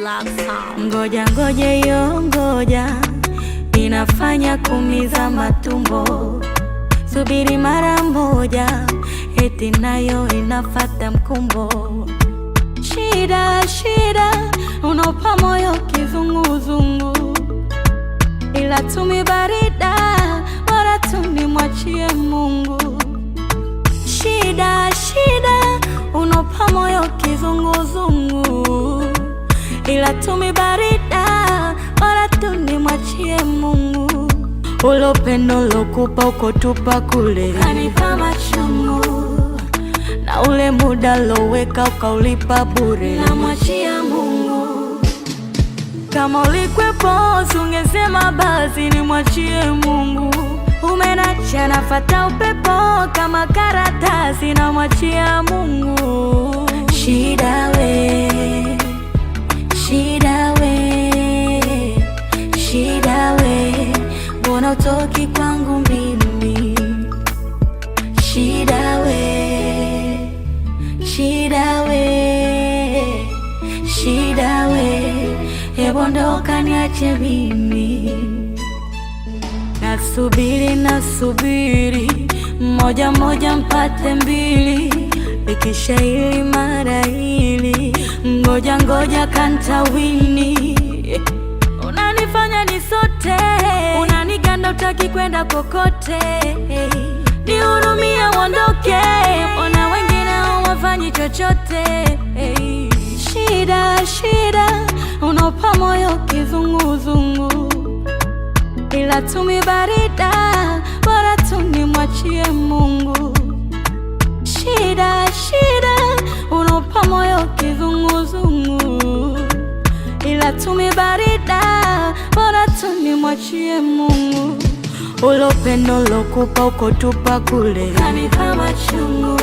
Black Sound. Ngoja ngoja yo ngoja, inafanya kumiza matumbo. Subiri mara moja, eti nayo inafata mkumbo. Shida shida, unopa moyo kizunguzungu, ila tumi barida, bora tuni mwachie Mungu. Shida shida, unopa moyo kizunguzungu, ila tumi barida, bora tuni mwachie Mungu. Ulo pendo lokupa uko tupa kule, kanipa machungu, na ule muda loweka ukaulipa bure, na mwachia Mungu. Kama ulikwepo ungesema basi ni mwachie Mungu. Umenacha nafata upepo kama karatasi, na mwachia Mungu. Shida we, shida we, shida we, mbona utoki kwangu mimi? Shida we, shida we, shida we, hebu ondoka niache mimi. Nasubiri nasubiri, moja moja mpate mbili, ikisha hili mara hili, ngoja ngoja kantawini. Unanifanya nisote, unaniganda utaki kwenda kokote. Nihurumia uondoke, ona wengine hawafanyi chochote. Shida shida, unopa moyo kizunguzungu, ila tumi barida, bora tuni mwachie Mungu. Shida shida, unopa moyo kizunguzungu, ila tumi barida, bora tuni mwachie Mungu. Ulo pendo lokupa uko tupa kule, kanipa machungu,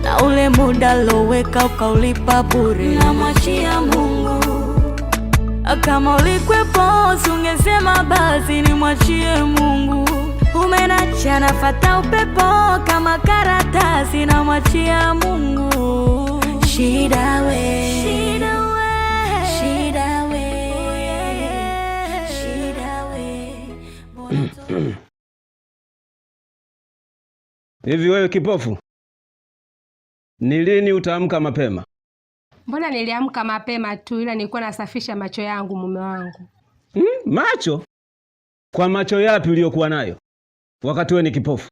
na ule muda loweka ukaulipa bure, na mwachia Mungu. Kama ulikwepo ungesema basi ni mwachie Mungu. Umenacha nafata upepo kama karatasi, na mwachia Mungu. Shida we, shida we, shida we, shida we. Hivi wewe kipofu, ni lini utaamka mapema? Mbona niliamka mapema tu, ila nilikuwa nasafisha macho yangu mume wangu. Macho? Kwa macho yapi uliyokuwa nayo wakati wewe ni kipofu?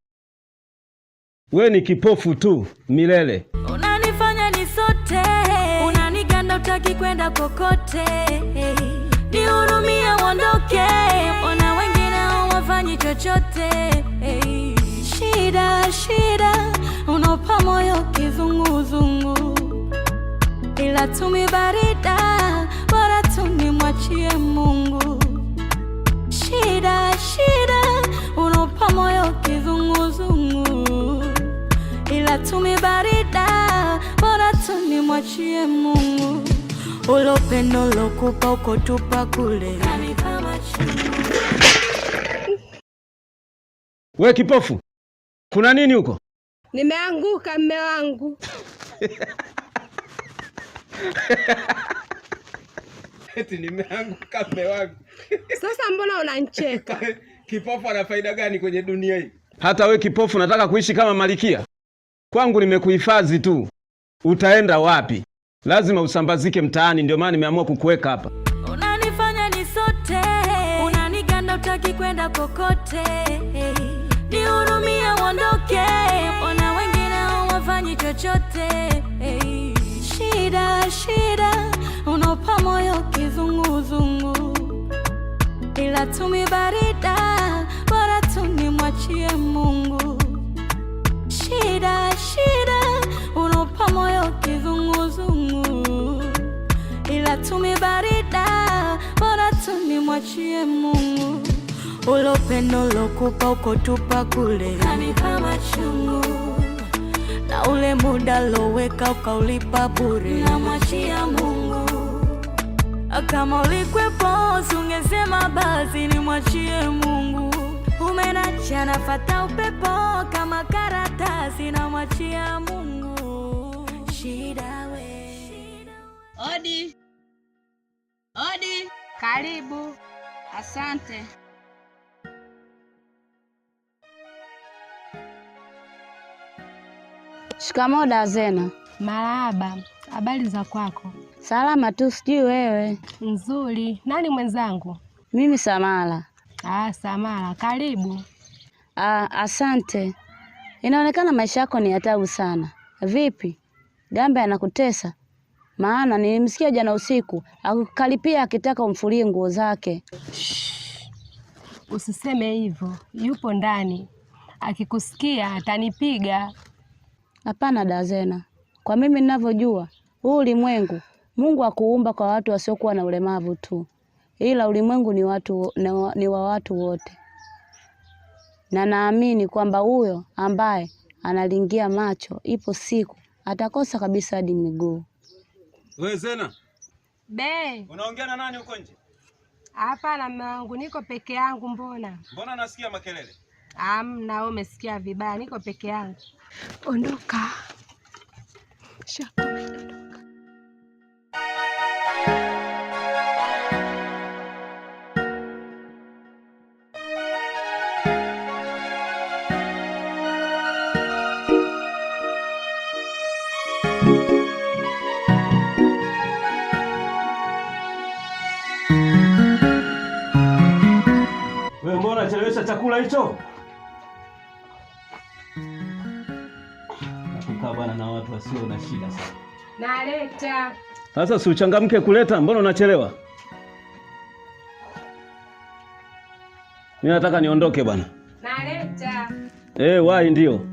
Wewe ni kipofu tu milele. Unanifanya nisote, unaniganda utaki kwenda kokote. Nihurumia uondoke, ona wengine hawafanyi chochote. Shida shida, unopa moyo kizunguzungu, ila tumi barida, bora tuni mwachie Mungu. Shida shida, unopa moyo kizunguzungu, ila tumi barida, bora tuni mwachie Mungu. Ulo pendo lokupa uko tupa kule, kanipa machungu. We kipofu, kuna nini huko? Nimeanguka mume wangu. Eti nimeanguka mume wangu. Sasa mbona unanicheka? Kipofu ana faida gani kwenye dunia hii? Hata we kipofu nataka kuishi kama malikia? Kwangu nimekuhifadhi tu. Utaenda wapi? Lazima usambazike mtaani, ndio maana nimeamua kukuweka hapa. Unanifanya nisote, unaniganda utaki kwenda kokote. Nihurumia uondoke, ona wengine hawafanyi chochote. Shida shida, unopa moyo kizunguzungu, ila tumi barida, bora tuni mwachie Mungu. Shida shida, unopa moyo kizunguzungu, ila tumi barida, bora tuni mwachie Mungu. Ulo pendo lokupa uko tupa kule, kanipa machungu, na ule muda loweka ukaulipa bure, na mwachia Mungu. Kama ulikwepo ungesema basi ni mwachie Mungu. Umenacha nafata upepo kama karatasi, na mwachia Mungu. Shida we. Odi. Odi. Karibu. Asante. Shikamoo Dazena. Marahaba. Habari za kwako? Salama tu, sijui wewe. Nzuri. Nani mwenzangu? Mimi Samala. Samala. Karibu. Asante. Inaonekana maisha yako ni ya taabu sana. Vipi? Gambe anakutesa? Maana nilimsikia jana usiku akukalipia akitaka umfulie nguo zake. Usiseme hivyo. Yupo ndani. Akikusikia atanipiga. Hapana Dazena. Kwa mimi ninavyojua, huu ulimwengu Mungu akuumba kwa watu wasiokuwa na ulemavu tu. Ila ulimwengu ni wa watu wote. Na naamini kwamba huyo ambaye analingia macho ipo siku atakosa kabisa hadi miguu. Wewe Zena? Be. Unaongea na nani huko nje? Hapana mume wangu, niko peke yangu mbona? Mbona nasikia makelele? Hamna, wewe umesikia vibaya, niko peke yangu. Ondoka. Ondoka. Wewe mbona unachelewesha chakula hicho? Nakukaa bwana na watu wasio na shida sana. Naleta. Sasa si uchangamke kuleta, mbona unachelewa? Mimi nataka niondoke bwana. Naleta. Wahi ndio.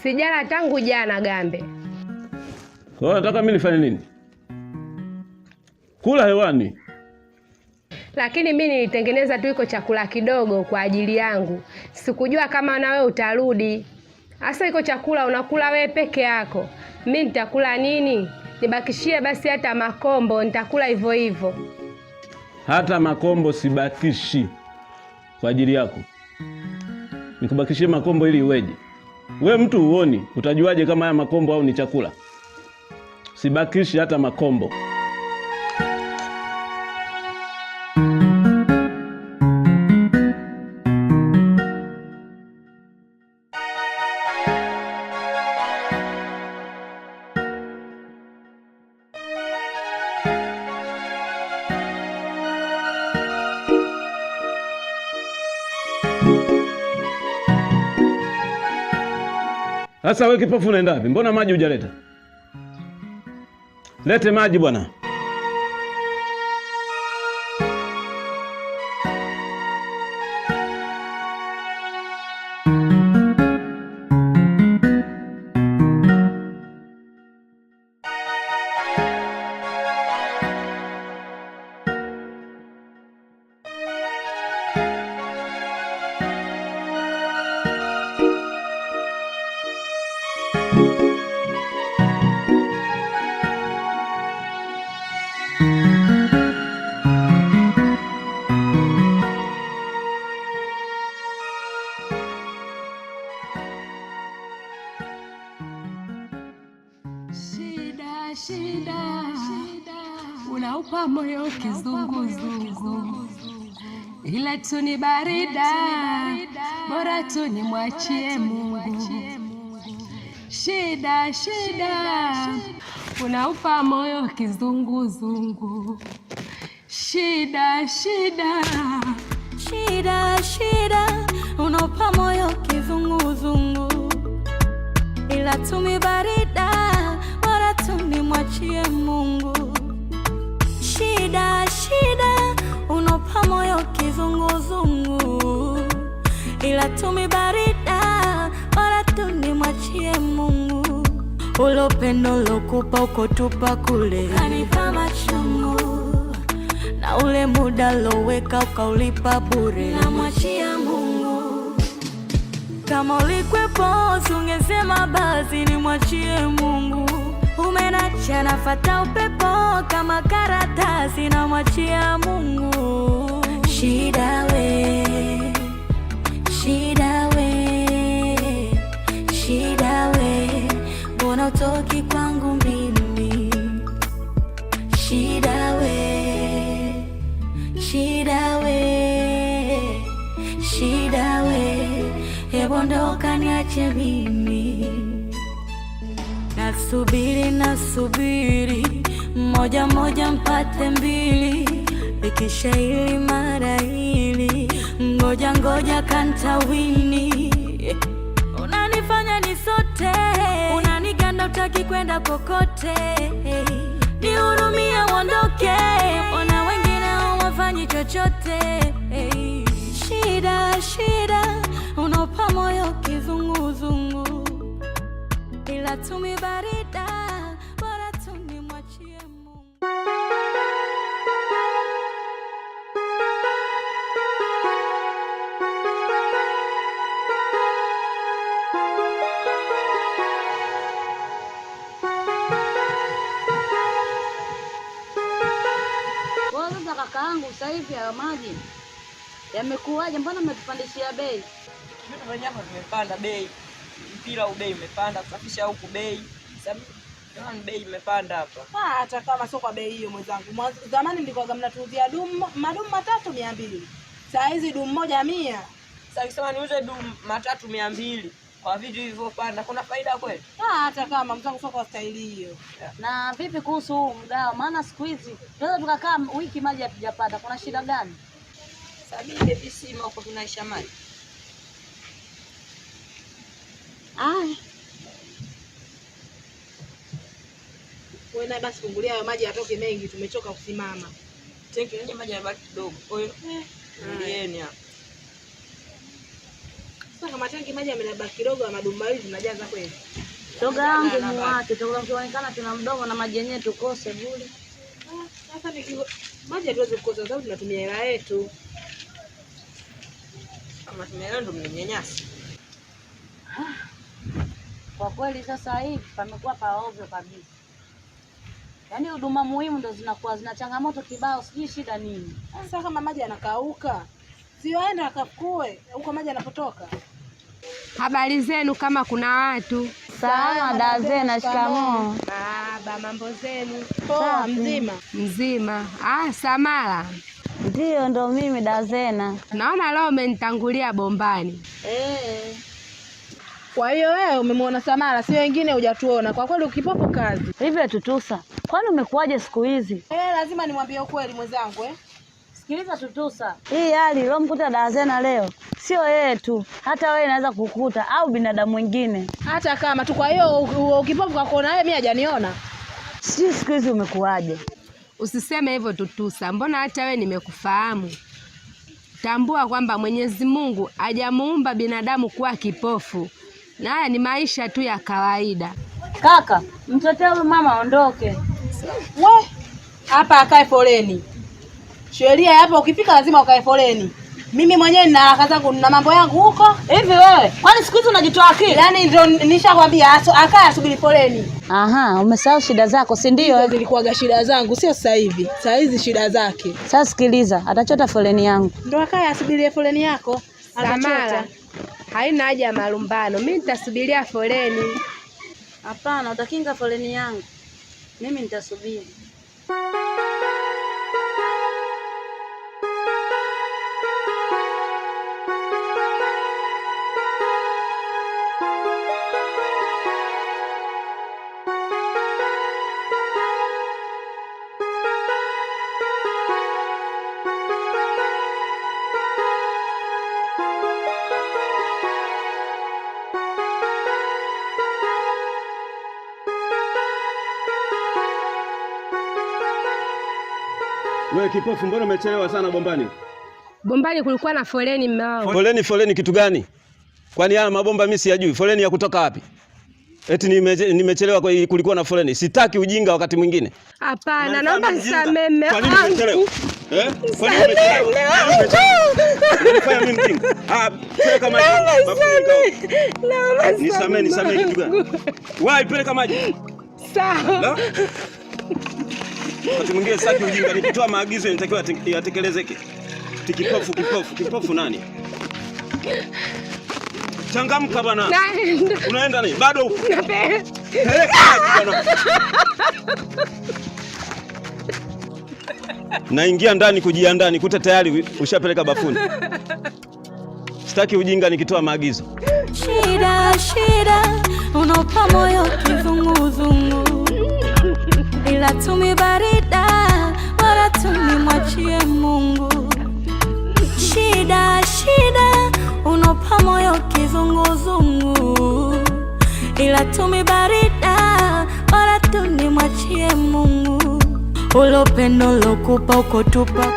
Sijala tangu jana Gambe. Wewe unataka mimi nifanye nini? Kula hewani. Lakini mimi nilitengeneza tu iko chakula kidogo kwa ajili yangu. Sikujua kama na wewe utarudi. Hasa iko chakula unakula wewe peke yako. Mimi nitakula nini? Nibakishie basi hata makombo, nitakula hivyo hivyo. Hata makombo sibakishi kwa ajili yako. Nikubakishie makombo ili iweje? We mtu uoni, utajuaje kama haya makombo au ni chakula? Sibakishi hata makombo. Sasa wewe kipofu unaenda wapi? Mbona maji hujaleta? Lete maji bwana. Unaupa moyo kizunguzungu, ila tu ni barida, bora tu nimwachie Mungu. Shida, unaupa moyo kizunguzungu, shida, unaupa moyo kizunguzungu, ila tu ni barida, bora tu nimwachie Mungu. Shida, unaupa moyo kizunguzungu, ila tumi barida, bora tu nimwachie Mungu. Ule upendo lokupa uko tupa kule, kanipa machungu, na ule muda loweka ukaulipa bure. Namwachia Mungu. Kama ulikwepo ungesema basi nimwachie Mungu. Umenacha nafata upepo kama karatasi, namwachia Mungu. Shida we, shida we, shida we, mbona utoki kwangu mimi? Shida we, shida we, shida we, hebu ondoka niache mimi. Nasubiri, nasubiri, moja moja mpate mbili, ikisha hili mara hili, ngoja ngoja kantawini. Unanifanya nisote, unaniganda utaki kwenda kokote. Nihurumia uondoke, ona wengine hawafanyi chochote. Shida, shida, unopa moyo kizunguzungu, ila tumi barida, bora tuni mwachie Mungu. Sasa kakaangu, sasa hivi ya maji yamekuwaje? Mbona mmetupandishia bei? Vitu vyenyewe hapa vimepanda bei. Mpira ubei umepanda, kusafisha huku bei. Sababu bei imepanda hapa. Hata kama sio kwa bei hiyo mwenzangu. Zamani mlikuwa mnatuuzia madumu matatu 200. Saa hizi dumu moja 100. Sasa ukisema niuze dumu matatu 200 kwa vitu hivyo panda, kuna faida kweli? Hata kama mzangu sio kwa staili hiyo. Na vipi kuhusu huu mgao? Maana siku hizi tunaweza tukakaa wiki maji hatujapata. Kuna shida gani? Sabini baby sima huko tunaisha maji. Wewe na basi fungulia hayo maji yatoke mengi, tumechoka kusimama. Tenki yenye maji yanabaki kidogo. Kwa hiyo ndieni hapa. Sasa kama tenki maji yamebaki kidogo ya madumu mawili tunajaza kweli. Shoga yangu muache, tukionekana tuna mdogo na maji yenyewe tukose bure. Sasa maji hatuwezi kukosa sababu tunatumia hela yetu. Kama tumeelewa ndo mnyenyasi. Kwa kweli sasa hivi pamekuwa paovyo kabisa. Yaani huduma muhimu ndo zinakuwa zina changamoto kibao, sijui shida nini. Sasa kama maji yanakauka, sio aenda akafukue huko maji yanapotoka. Habari zenu kama kuna watu? Salama Dazena, shikamoo. Baba, mambo zenu? Poa, mzima. Mzima. Samala. Ndio, ndo mimi Dazena. Naona leo umenitangulia bombani. Kwa hiyo wewe umemwona Samala, si wengine hujatuona. Kwa kweli ukipopo kazi. Hivi Tutusa, kwani umekuwaje siku hizi? Lazima nimwambie ukweli mwenzangu Sikiliza Tutusa, hii hali ilomkuta Dazena leo sio yeye tu, hata wewe inaweza kukuta au binadamu mwingine. Hata kama tu. Kwa hiyo ukipopo kakuona wewe, mimi hajaniona. Sijui siku hizi umekuwaje. Usiseme hivyo Tutusa, mbona hata wewe nimekufahamu. Tambua kwamba Mwenyezi Mungu hajamuumba binadamu kuwa kipofu. Na haya ni maisha tu ya kawaida. Kaka, mtetee huyu mama aondoke. Hapa akae foleni. Sheria hapa ukifika lazima ukae foleni. Mimi mwenyewe nina haraka zangu na mambo yangu huko. Hivi wewe, kwani siku hizi unajitoa akili? Yaani ndio nishakwambia akae asubiri foleni. Umesahau shida zako, si ndio? Zilikuwaga shida zangu, sio sasa hivi. Sasa hizi shida zake. Sasa sikiliza, atachota foleni yangu. Ndio akae asubirie foleni yako. Samala, haina haja ya malumbano. Mimi nitasubiria foleni. Hapana, utakinga foleni yangu. Mimi nitasubiri. Wewe kipofu, mbona umechelewa sana bombani? Bombani kulikuwa na foleni mmao. Foleni kitu gani? Kwani haya mabomba mimi siyajui. Foleni ya kutoka wapi? Eti nimechelewa kwa kulikuwa na foleni. Sitaki ujinga wakati mwingine. Hapana, naomba nisamee mume wangu. Kwa nini umechelewa? Kwa nini umechelewa? Unafanya mimi mjinga. Peleka maji. Naomba nisamee kitu gani? Wapi peleka maji? Sawa. Wakati mwingine sitaki ujinga, nikitoa maagizo inatakiwa yatekelezeke. Kipofu nani? Changamka bana. Unaenda nini? Bado upo. Naingia ndani kujiandaa, nikute tayari ushapeleka bafuni. Sitaki ujinga nikitoa maagizo. Shida unopa moyo kizunguzungu, ila tumi barida wala tumi mwachie Mungu. Shida unopa moyo kizunguzungu, ila tumi barida wala tumi mwachie Mungu. Ulo pendo lokupa uko tupa.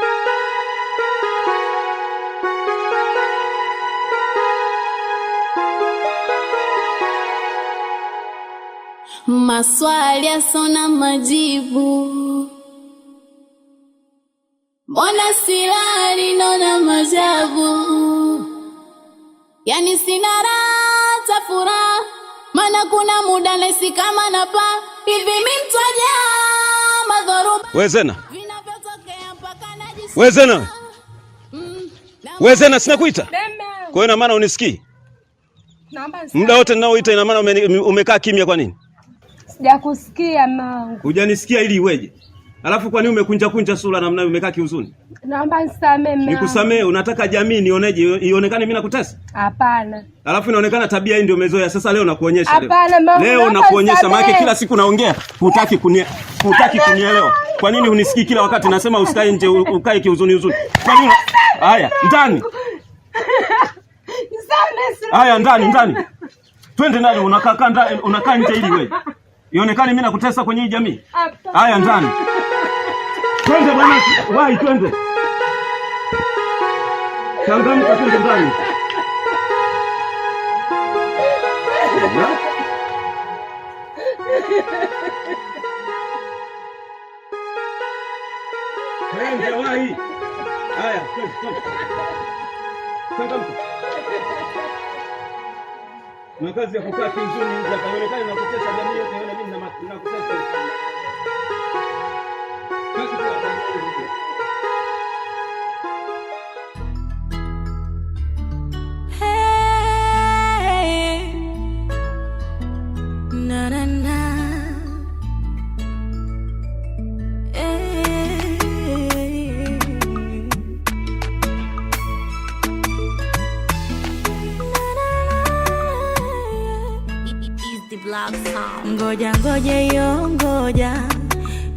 Maswali yasona majibu, mbona silali nona majabu? Yani sina raha ta furaha, maana kuna muda nahisi kama napa hivi mimi mtwaja madhoruba. Wewe Zena, sina kuita. Kwa hiyo ina maana unisikii? Muda wote ninaoita ina maana umekaa kimya kwa nini? Sijakusikia mangu. Hujanisikia ili iweje? Alafu kwa nini umekunja sura namna umekaa kiuzuni? Naomba nisamee mangu. Nikusamee, unataka jamii nioneje? Ionekane mimi nakutesa? Hapana. Alafu inaonekana tabia hii ndio umezoea. Sasa leo nakuonyesha leo. Hapana mangu. Leo nakuonyesha maana kila siku naongea, hutaki kunielewa. Kwa nini unisikii kila wakati nasema usikae nje ukae kiuzuni? Kwa nini? Haya, ndani. Haya ndani. Twende ndani, unakaa nje ili wewe. Ionekane mimi nakutesa kwenye hii jamii. Haya ndani. Twende bwana, wahi twende. Changamka twende ndani. Twende wahi. Haya, twende. Changamka. Na kazi ya kukaa kiuzuni nje akaonekana na kutesa jamii yote, yona mimi nakutesa. Hey, na na na. Ngoja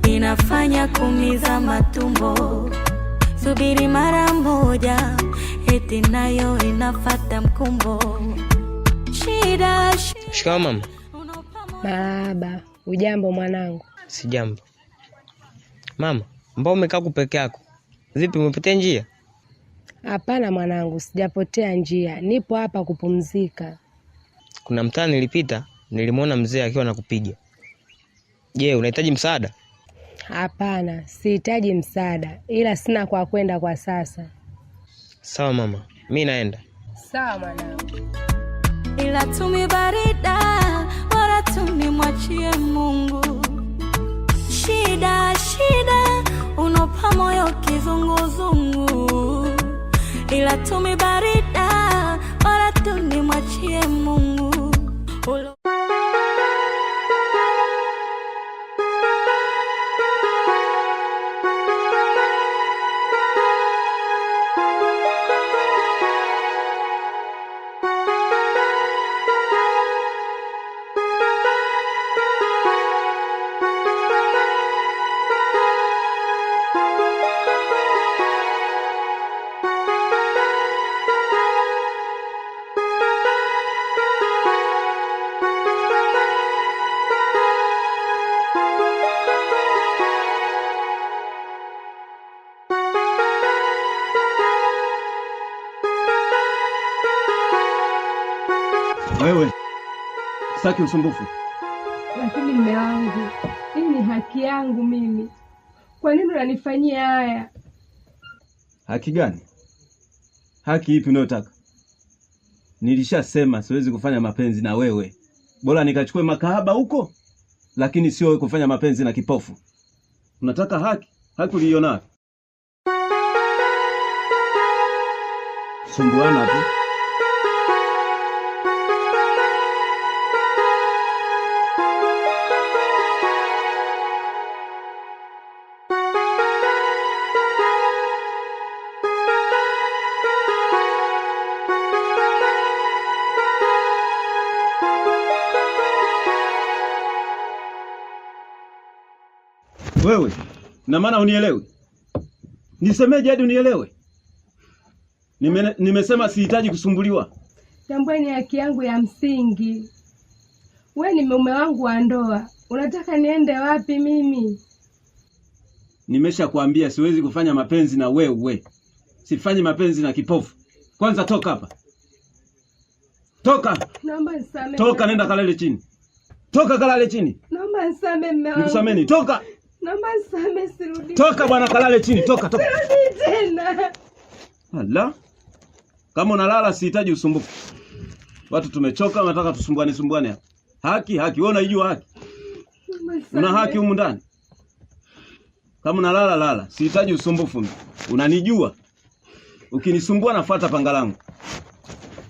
inafanya kumiza matumbo. Subiri mara moja, eti nayo inafata mkumbo. Shida. Shikamoo mama. Marahaba. Ujambo mwanangu? Sijambo. Mama, mbona umekaa peke yako? Vipi, umepotea njia? Hapana mwanangu, sijapotea njia. Nipo hapa kupumzika. Kuna mtaa nilipita, nilimwona mzee akiwa anakupiga. Je, unahitaji msaada? Hapana, sihitaji msaada, ila sina kwa kwenda kwa sasa. Sawa mama, mimi naenda. Sawa mwanangu. Ila tumi barida wala tumi mwachie Mungu. Shida unopa moyo kizunguzungu, ila tumi barida wala tumi mwachie Mungu. Wewe, sitaki usumbufu. Lakini mume wangu, hii ni haki yangu mimi. Kwa nini unanifanyia haya? Haki gani? Haki ipi unayotaka? Nilishasema siwezi kufanya mapenzi na wewe. Bora nikachukue makahaba huko, lakini sio wewe kufanya mapenzi na kipofu. Unataka haki? Haki uliiona? Sumbuana tu. Wewe, na maana unielewe? Nisemeje hadi unielewe? Nimesema sihitaji kusumbuliwa. Tambua ni haki yangu ya msingi. Wewe ni mume wangu wa ndoa. Unataka niende wapi mimi? Nimeshakwambia siwezi kufanya mapenzi na wewe. Sifanyi mapenzi na kipofu. Kwanza toka hapa. Toka. Naomba nisamehe. Toka, nenda kalale chini. Toka kalale chini. Naomba nisamehe mume wangu. Nikusameni, toka. Naomba nisamehe, sirudi. Toka bwana, kalale chini, toka. Sirudi tena. Hala. Kama unalala sihitaji usumbufu. Watu tumechoka, nataka tusumbuane hapa. Haki, wewe unaijua haki? Una haki humu ndani. Kama unalala lala, sihitaji usumbufu. Unanijua. Ukinisumbua nafuata panga langu.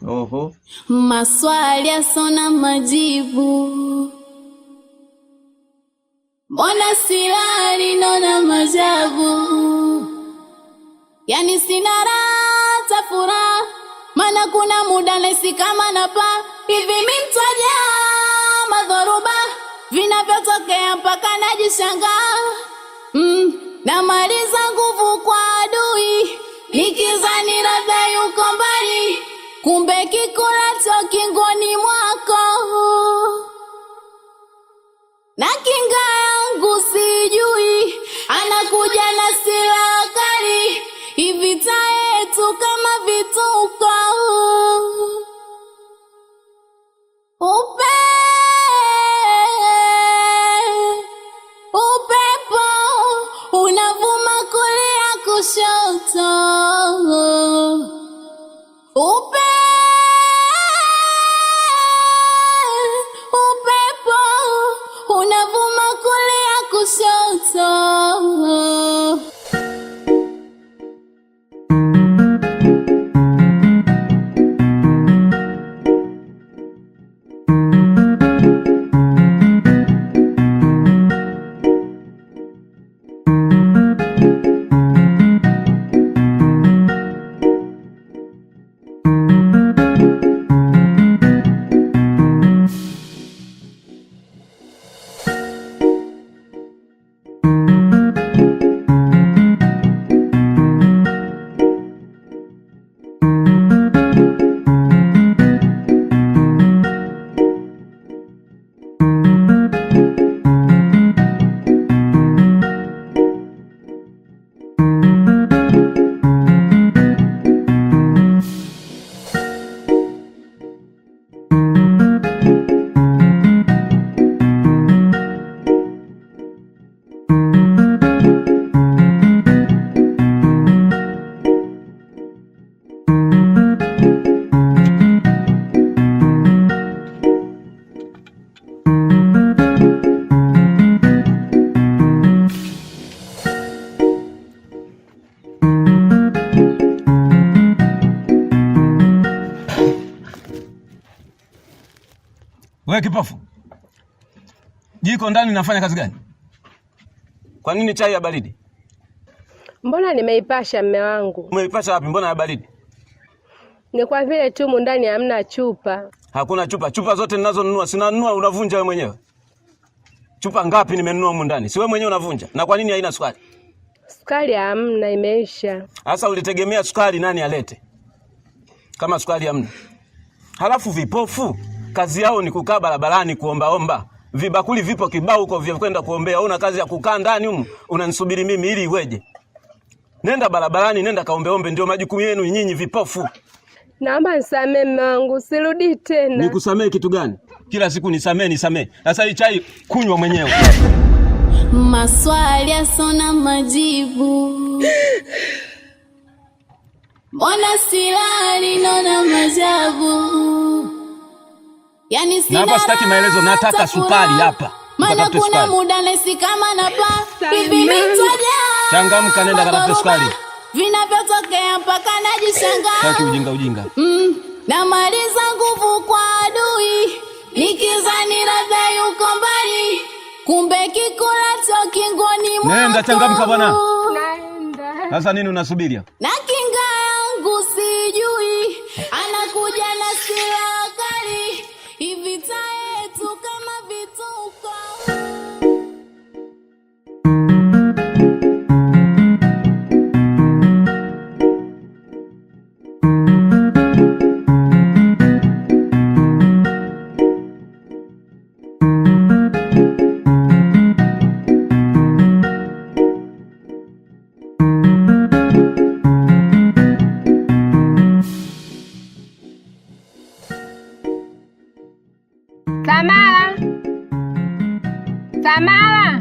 Oho. Maswali yasona majibu. Mbona silali naona majabu. Yani sina raha furaha. Maana kuna muda nahisi kama napa. Hivi mimi mtaja madhoruba vinavyotokea mpaka najishangaa. Namaliza nguvu kwa adui, nikizani labda yuko mbali, kumbe kikulacho kingoni mwako. Na kinga yangu sijui, anakuja na silaha kali, vita yetu kama vituko. Upepo unavuma kulia kushoto. Upepo unavuma kulia kushoto. Wewe kipofu. Jiko ndani nafanya kazi gani? Kwa nini chai ya baridi? Mbona nimeipasha mume wangu? Umeipasha wapi? Mbona ya baridi? Ni kwa vile tu ndani hamna chupa. Hakuna chupa. Chupa zote ninazonunua sinanunua unavunja wewe mwenyewe. Chupa ngapi nimenunua humu ndani? Si wewe mwenyewe unavunja. Na kwa nini haina sukari? Sukari hamna, imeisha. Sasa ulitegemea sukari nani alete? Kama sukari hamna. Halafu vipofu kazi yao ni kukaa barabarani kuomba. Vibakuli vipo kibao huko vya kwenda kuombea. Una kazi ya kukaa ndani humu unanisubiri mimi ili iweje? Nenda barabarani, nenda kaombe, ndio majukumu yenu nyinyi vipofu. Naomba nisamehe mume wangu, sirudi tena. Nikusamehe kitu gani? Kila siku nisamee. Sasa hii chai kunywa mwenyewe. Maswali yasona majibu. Mbona silali naona majabu. Yani sina hapa sitaki maelezo, nataka sukari hapa. Maana kuna muda nahisi kama napa. Hivi mitaja. Changamka, nenda katafute sukari. Vinavyotokea mpaka najishangaa. Sitaki ujinga. Namaliza nguvu kwa adui. Nikizani labda yuko mbali. Kumbe kikulacho kingoni mwako. Nenda changamka bwana. Naenda. Sasa nini unasubiria? Na kinga yangu sijui. Anakuja na silaha kali. Hivi taetu kama vituko. Samara.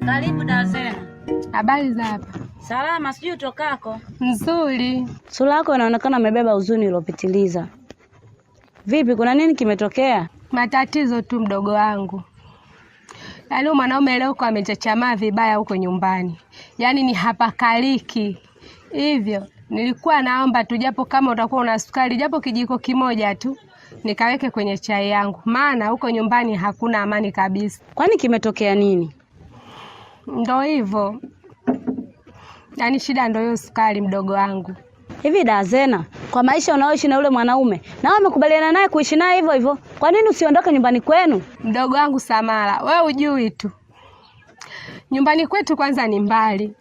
Karibu Dazena. Habari za hapa? Salama, sijui utokako. Nzuri. Sura yako inaonekana umebeba huzuni iliyopitiliza. Vipi, kuna nini kimetokea? Matatizo tu mdogo wangu. Yaani mwanaume leo kwa amechachamaa vibaya huko nyumbani. Yaani ni hapakaliki. Hivyo nilikuwa naomba tu japo kama utakuwa una sukari japo kijiko kimoja tu nikaweke kwenye chai yangu. Maana huko nyumbani hakuna amani kabisa. Kwani kimetokea nini? Ndio hivyo. Yaani shida ndio hiyo sukari mdogo wangu. Hivi Dazena, kwa maisha unaoishi na yule mwanaume, na wewe umekubaliana naye kuishi naye hivyo hivyo, kwa nini usiondoke nyumbani kwenu? Mdogo wangu Samara, wewe ujui tu. Nyumbani kwetu kwanza ni mbali.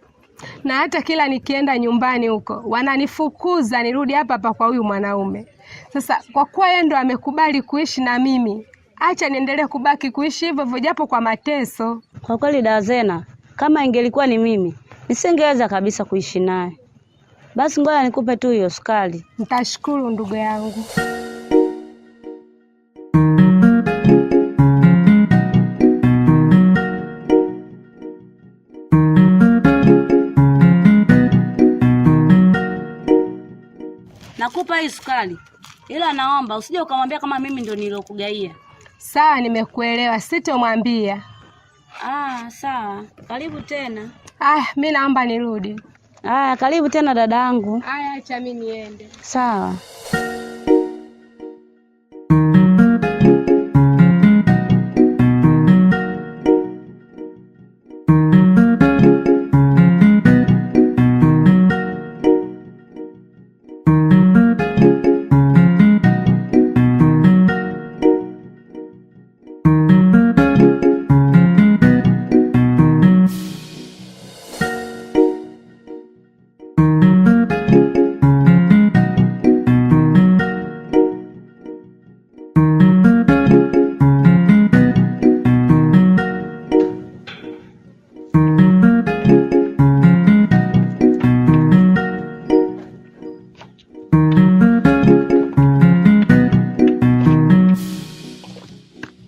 Na hata kila nikienda nyumbani huko, wananifukuza nirudi hapa kwa huyu mwanaume. Sasa kwa kuwa yeye ndo amekubali kuishi na mimi, acha niendelee kubaki kuishi hivyo hivyo japo kwa mateso. Kwa kweli Dazena, kama ingelikuwa ni mimi, nisingeweza kabisa kuishi naye. Basi ngoja nikupe tu hiyo sukari. Nitashukuru ndugu yangu. Nakupa hii sukari. Ila naomba usije ukamwambia kama mimi ndo nilokugaia. Sawa, nimekuelewa. Sitomwambia. Sawa. Karibu tena. Mimi naomba nirudi. Karibu tena dadangu. Acha mimi niende. Sawa.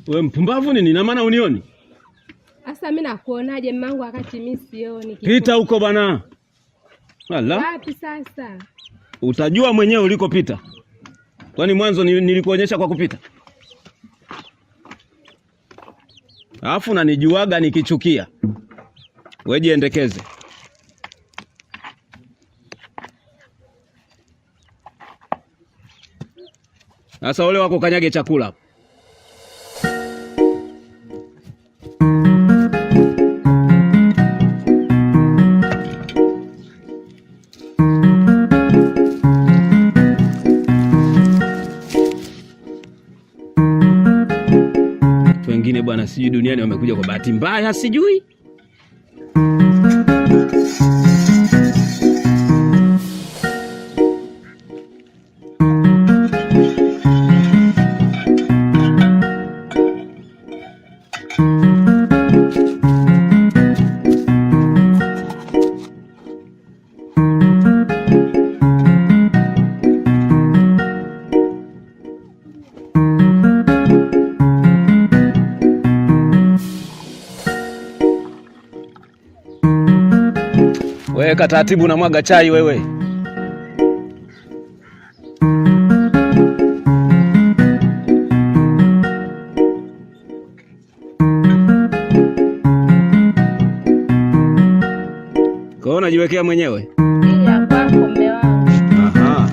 Wewe mpumbavu nini? Na maana unioni? Sasa mimi nakuonaje mmangu wakati mimi sioni? Pita huko bwana. Wala. Wapi sasa? Utajua mwenyewe ulikopita. Kwani mwanzo nilikuonyesha kwa kupita? Alafu unanijuaga nikichukia. Wewe jiendekeze. Sasa ole wako kanyage chakula. Wengine bwana sijui duniani wamekuja kwa bahati mbaya sijui. Weka taratibu na mwaga chai wewe. Kwa unajiwekea mwenyewe? Hii hapa mume wangu. Aha.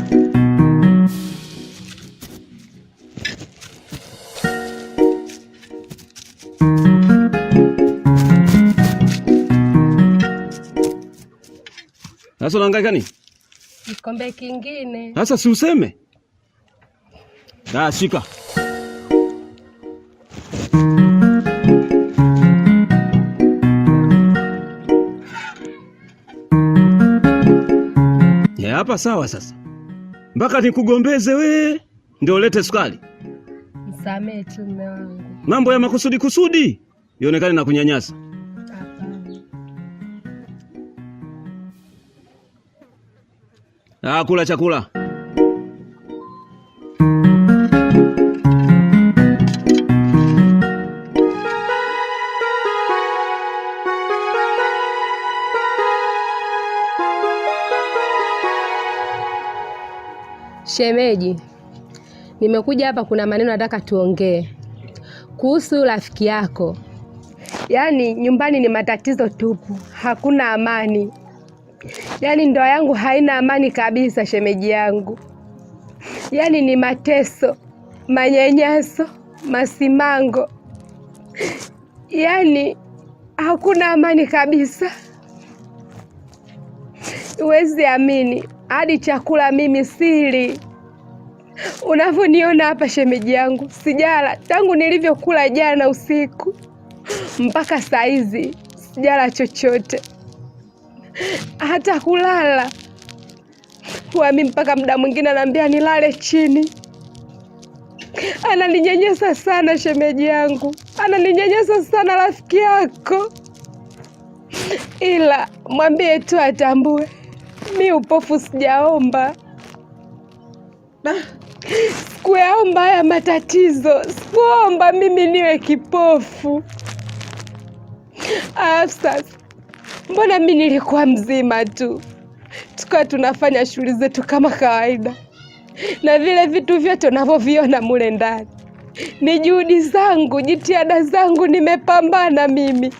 Sasa unahangaika nini? Kikombe kingine. Sasa si useme. Shika. Ya hapa sawa sasa. Mpaka nikugombeze we ndio ulete sukari. Msamehe tu mume wangu. Mambo ya makusudi ionekane na kunyanyasa. Kula chakula. Shemeji, nimekuja hapa, kuna maneno nataka tuongee kuhusu rafiki yako. Yaani nyumbani ni matatizo tupu, hakuna amani. Yaani ndoa yangu haina amani kabisa shemeji yangu. Yaani ni mateso, manyanyaso, masimango. Yaani hakuna amani kabisa. Huwezi amini, hadi chakula mimi sili. Unavyoniona hapa shemeji yangu, sijala tangu nilivyokula jana usiku mpaka saa hizi sijala chochote. Hata kulala mimi mpaka muda mwingine ananiambia nilale chini. Ananinyanyasa sana shemeji yangu, ananinyanyasa sana rafiki yako. Ila mwambie tu atambue mi upofu sijaomba. Sikuyaomba haya matatizo, sikuomba mimi niwe kipofu. Sasa mbona mimi nilikuwa mzima tu, tukawa tunafanya shughuli zetu kama kawaida, na vile vitu vyote unavyoviona mule ndani ni juhudi zangu, jitihada zangu, nimepambana mimi.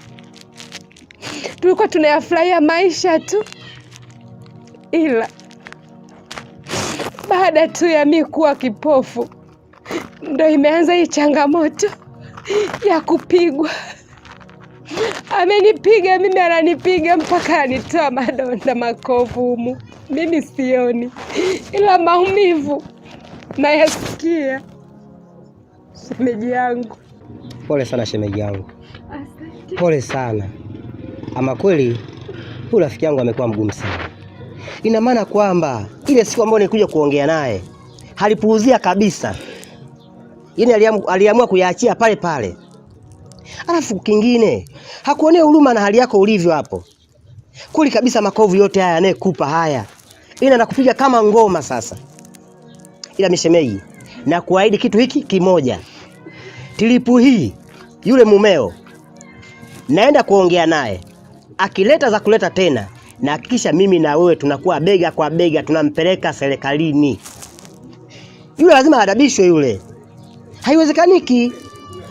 Tulikuwa tunayafurahia maisha tu, ila baada tu ya mimi kuwa kipofu ndo imeanza hii changamoto ya kupigwa. Amenipiga mimi, ananipiga mpaka anitoa madonda makovu humu. Mimi sioni, ila maumivu nayasikia. Shemeji yangu. Pole sana shemeji yangu. Pole sana. Ama kweli huyu rafiki yangu amekuwa mgumu sana. Ina maana kwamba ile siku ambayo nilikuja kuongea naye halipuuzia kabisa. Yaani aliamua kuyaachia pale pale. Alafu kingine, hakuonea huruma na hali yako ulivyo hapo. Kuli kabisa makovu yote haya anayekupa haya. Ina nakupiga kama ngoma sasa. Ila mishemeji, na kuahidi kitu hiki kimoja. Tilipu hii yule mumeo naenda kuongea naye. Akileta za kuleta tena, na hakikisha mimi na wewe tunakuwa bega kwa bega, tunampeleka serikalini. Yule lazima adabishwe yule. Haiwezekaniki.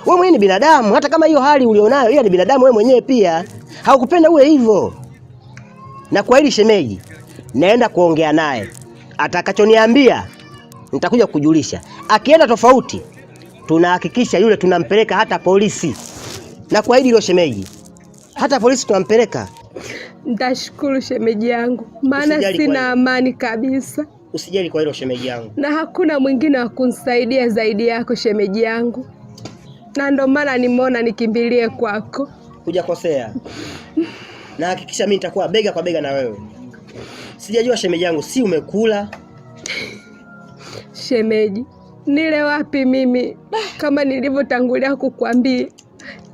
Wewe mwenyewe ni binadamu, hata kama hiyo hali ulionayo, yeye ni binadamu wewe mwenyewe pia. Haukupenda uwe hivyo. Na kwa hili shemeji, naenda kuongea naye. Atakachoniambia nitakuja kukujulisha. Akienda tofauti, tunahakikisha yule tunampeleka hata polisi. Na kwa hili hilo shemeji, hata polisi tunampeleka. Nitashukuru shemeji yangu, maana sina amani kabisa. Usijali kwa hilo shemeji yangu. Na hakuna mwingine wa kunisaidia zaidi yako shemeji yangu. Na ndo maana nimeona nikimbilie kwako. Hujakosea. Na hakikisha mimi nitakuwa bega kwa bega na wewe. Sijajua shemeji yangu, si umekula? Shemeji, nile wapi mimi kama nilivyotangulia kukwambia.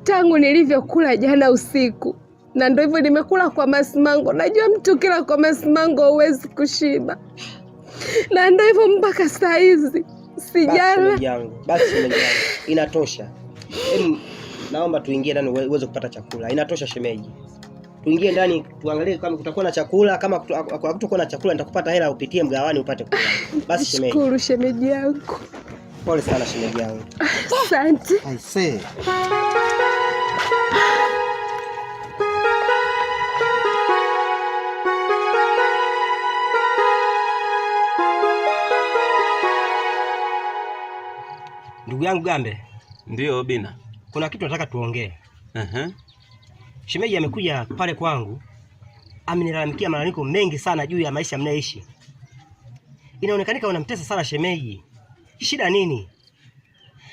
Tangu nilivyokula jana usiku, na ndio hivyo nimekula kwa masimango. Najua mtu kila kwa masimango huwezi kushiba. Na ndio hivyo mpaka saa hizi sijala. Basi shemeji yangu, inatosha. Naomba tuingie ndani uweze kupata chakula. Inatosha shemeji. tuingie ndani tuangalie kama kutakuwa na chakula. Kama kutakuwa na chakula nitakupata hela upitie mgawani upate kula. Basi shemeji. Shukuru shemeji yangu. Pole sana shemeji yangu. Asante. I say. Ndugu yangu Gambe. Ndio Bina. Kuna kitu nataka tuongee. Shemeji amekuja pale kwangu. Amenilalamikia malalamiko mengi sana juu ya maisha mnayoishi. Inaonekana unamtesa sana shemeji. Shida nini?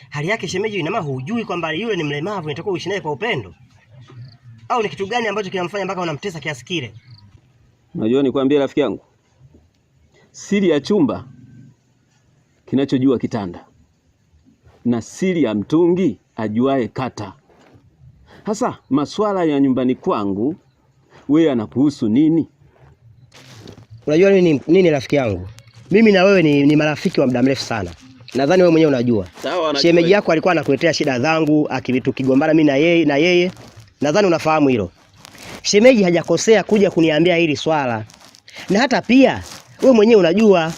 Hali yake shemeji ina maana hujui kwamba yule ni mlemavu, inatakiwa uishi naye kwa upendo? Au ni kitu gani ambacho kinamfanya mpaka unamtesa kiasi kile? Unajua nikwambie rafiki yangu, siri ya chumba kinachojua kitanda na siri ya mtungi ajuae kata. Hasa maswala ya nyumbani kwangu wewe anakuhusu nini? Unajua nini rafiki yangu? Mimi na wewe ni marafiki wa muda mrefu sana. Nadhani wewe mwenyewe unajua. Shemeji yako alikuwa anakuletea shida zangu, tukigombana mimi na yeye. Nadhani unafahamu hilo. Shemeji hajakosea kuja kuniambia hili swala. Na hata pia wewe mwenyewe unajua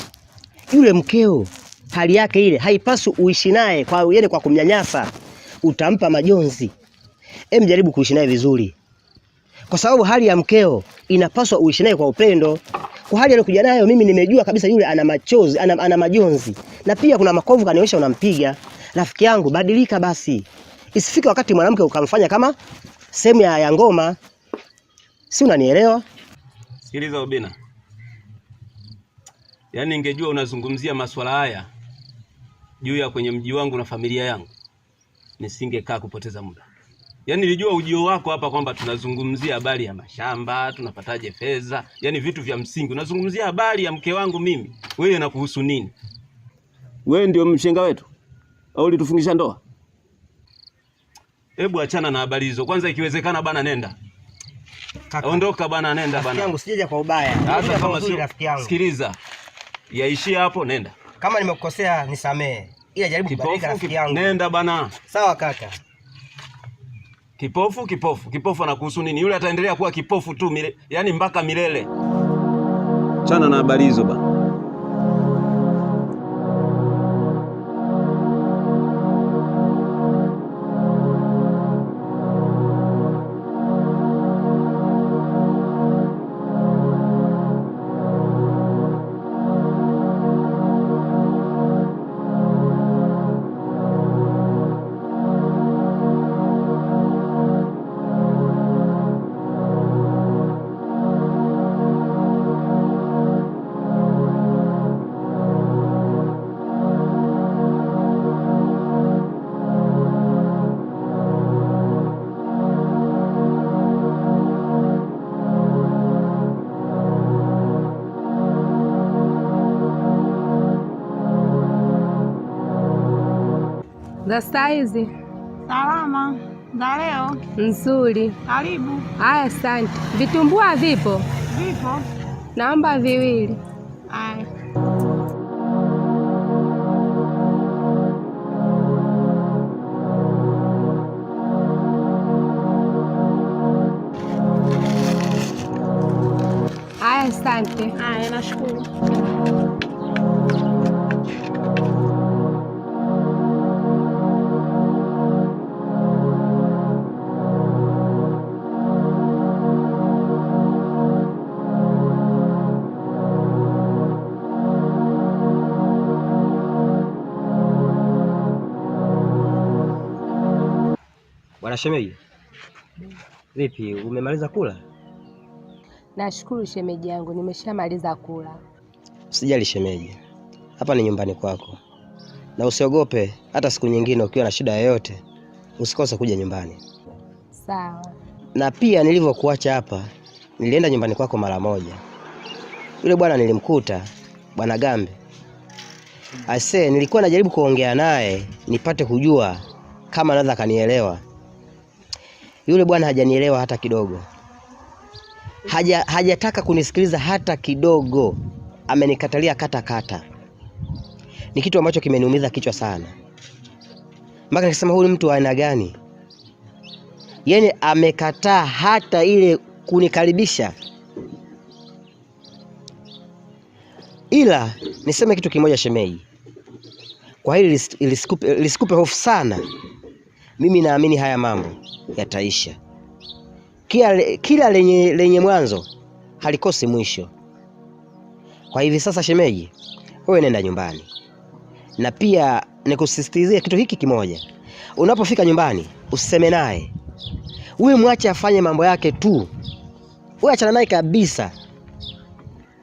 yule mkeo hali yake ile haipaswi uishi naye kwa kumnyanyasa. Utampa majonzi. Jaribu kuishi naye vizuri. Kwa sababu hali ya mkeo inapaswa uishi naye kwa upendo. Kwa hali aliyokuja nayo mimi nimejua kabisa yule ana machozi, ana majonzi. Na pia kuna makovu kanionyesha unampiga. Rafiki yangu badilika basi. Isifike wakati mwanamke ukamfanya kama sehemu ya ngoma. Si unanielewa? Sikiliza Obina. Yaani ningejua unazungumzia masuala haya juu ya kwenye mji wangu na familia yangu, nisingekaa kupoteza muda. Yaani nilijua ujio wako hapa kwamba tunazungumzia habari ya mashamba, tunapataje fedha, yaani vitu vya msingi. Unazungumzia habari ya mke wangu mimi. Wewe inakuhusu nini? Wewe ndio mshenga wetu? Au ulitufungisha ndoa? Hebu achana na habari hizo. Kwanza ikiwezekana bana nenda. Kaka. Ondoka bana, nenda bana. Rafiki yangu sijaja kwa ubaya. Hata kama sio rafiki yangu. Sikiliza. Yaishia hapo, nenda. Kama nimekukosea nisamee. Ila jaribu kubadilika rafiki yangu. Nenda bana. Sawa kaka. Kipofu anakuhusu nini? Yule ataendelea kuwa kipofu tu yaani mpaka milele. Chana na habari hizo ba. Za saizi? Salama. Za leo? Nzuri. Karibu. Haya, asante. Vitumbua vipo? Vipo. Naomba viwili. Haya. Haya, asante. Haya, nashukuru. Bwana shemeji. Vipi, umemaliza kula? Nashukuru shemeji yangu, nimeshamaliza kula. Usijali shemeji. Hapa ni nyumbani kwako. Na usiogope, hata siku nyingine ukiwa na shida yoyote usikose kuja nyumbani. Sawa. Na pia nilivyokuacha hapa, nilienda nyumbani kwako mara moja. Yule bwana nilimkuta, Bwana Gambe. Nilikuwa najaribu kuongea naye nipate kujua kama anaweza kanielewa. Yule bwana hajanielewa hata kidogo. Hajataka kunisikiliza hata kidogo. Amenikatalia kata. Ni kitu ambacho kimeniumiza kichwa sana. Mpaka nikasema huyu mtu wa aina gani? Yaani amekataa hata ile kunikaribisha. Ila niseme kitu kimoja shemeji, kwa hili lisikupe hofu sana. Mimi naamini haya mambo yataisha. Kila lenye mwanzo halikosi mwisho. Kwa hivi sasa shemeji, wewe nenda nyumbani, na pia nikusisitizia kitu hiki kimoja. Unapofika nyumbani usiseme naye, wewe mwache afanye mambo yake tu. Wewe achana naye kabisa,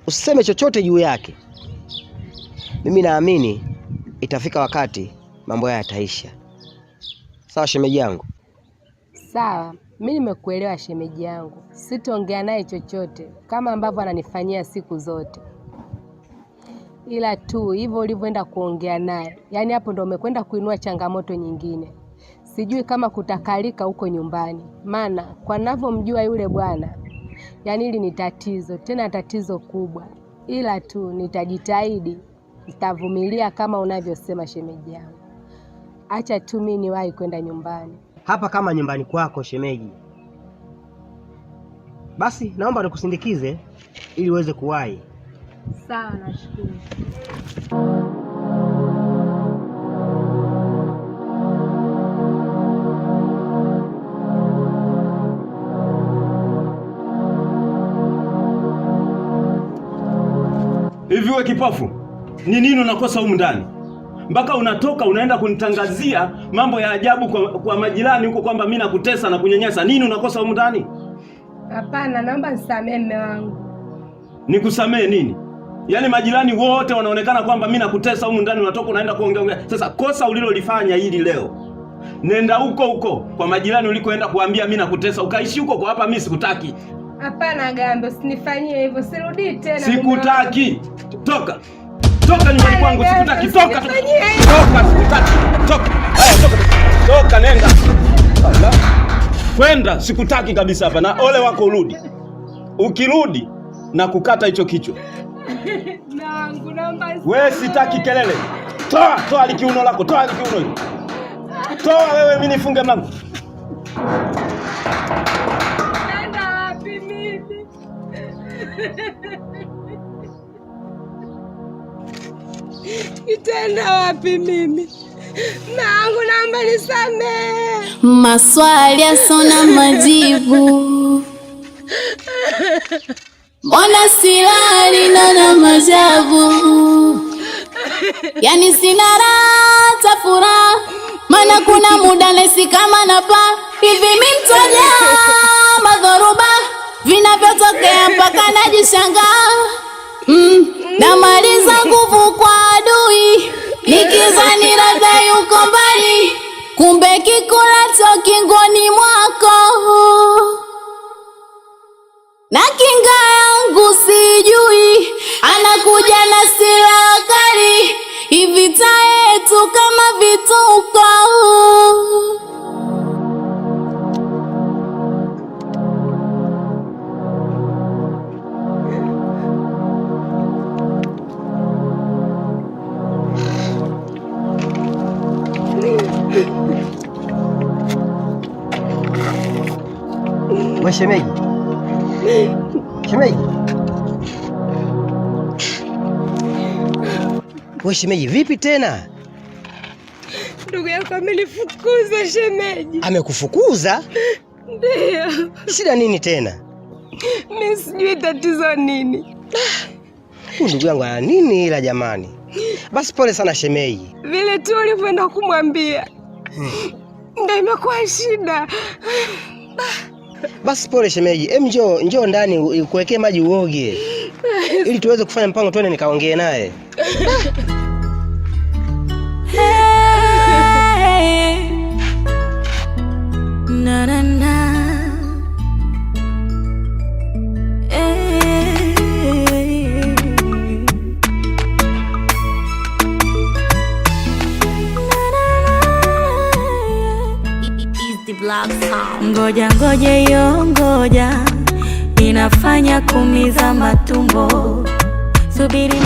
usiseme chochote juu yake. Mimi naamini itafika wakati mambo haya yataisha. Sawa shemeji yangu? Sawa, mimi nimekuelewa shemeji yangu. Sitaongea naye chochote kama ambavyo ananifanyia siku zote, ila tu hivyo ulivyoenda kuongea naye, yaani hapo ndo umekwenda kuinua changamoto nyingine. Sijui kama kutakalika huko nyumbani, maana kwa ninavyomjua yule bwana, yaani hili ni tatizo, tena tatizo kubwa. Ila tu nitajitahidi, nitavumilia kama unavyosema shemeji yangu. Acha tu mimi niwahi kwenda nyumbani. Hapa kama nyumbani kwako shemeji. Basi naomba nikusindikize ili uweze kuwahi. Sawa, nashukuru. Hivi wewe kipofu, ni nini unakosa humu ndani? Mpaka unatoka unaenda kunitangazia mambo ya ajabu kwa majirani huko kwamba mimi nakutesa na kunyanyasa. Nini unakosa humu ndani? Hapana, naomba nisamee mume wangu. Nikusamee nini? Yaani majirani wote wanaonekana kwamba mimi nakutesa humu ndani, unatoka unaenda kuongea. Sasa kosa ulilolifanya hili leo, nenda huko kwa majirani ulikoenda kuambia mimi nakutesa, ukaishi huko. Kwa hapa mimi sikutaki. Hapana Gambe, usinifanyie hivyo, sirudi tena. Sikutaki. Toka nyumbani kwangu, sikutaki. Toka, sikutaki. Toka. Haya, toka nenda. Kwenda, sikutaki kabisa hapa, na ole wako urudi. Ukirudi na kukata hicho kichwa. Nangu naomba. Wewe sitaki kelele. Toa likiuno lako, toa likiuno. Toa wewe, mimi nifunge mlango. Nenda wapi mimi? Nitaenda wapi mimi? Nangu naomba nisamee. Maswali yasona majibu. Mbona silali na majabu? Yani sina raha furaha, maana kuna muda nahisi kama napa. Hivi mimi mtaja madhoruba vinavyotokea mpaka najishangaa. Namaliza nguvu kwa adui, nikizani labda yuko mbali, kumbe kikulacho kingoni mwako. Na kinga yangu sijui, anakuja na silaha kali, hivi vita yetu kama vituko. Wewe shemeji. Wewe shemeji, vipi tena? Ndugu yako amenifukuza shemeji. Amekufukuza? Ndio. Shida nini tena? Mimi sijui tatizo nini. Ndugu yangu ana nini ila jamani? Basi pole sana shemeji. Vile tu ulivyoenda kumwambia. Ndio imekuwa shida. Basi pole shemeji. Njoo ndani ukuwekee maji uoge. Ili tuweze kufanya mpango, twende nikaongee naye. Na na na. Ngoja yo ngoja, inafanya kumiza matumbo. Subiri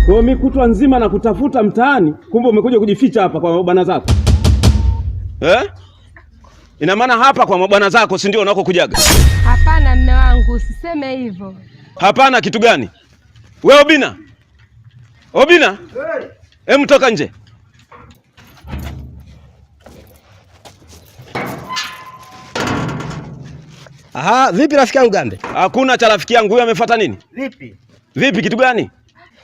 wewe mimi kutwa nzima na kutafuta mtaani, kumbe umekuja kujificha hapa kwa bwana zako. Ina maana hapa kwa mabwana zako si ndio unakokujaga? Hapana mme wangu, usiseme hivyo. Hapana kitu gani? Wewe Obina? Obina? Hem, toka nje. Aha, vipi rafiki yangu Gambe? Hakuna cha rafiki yangu, huyu amefuata nini? Vipi? Vipi kitu gani?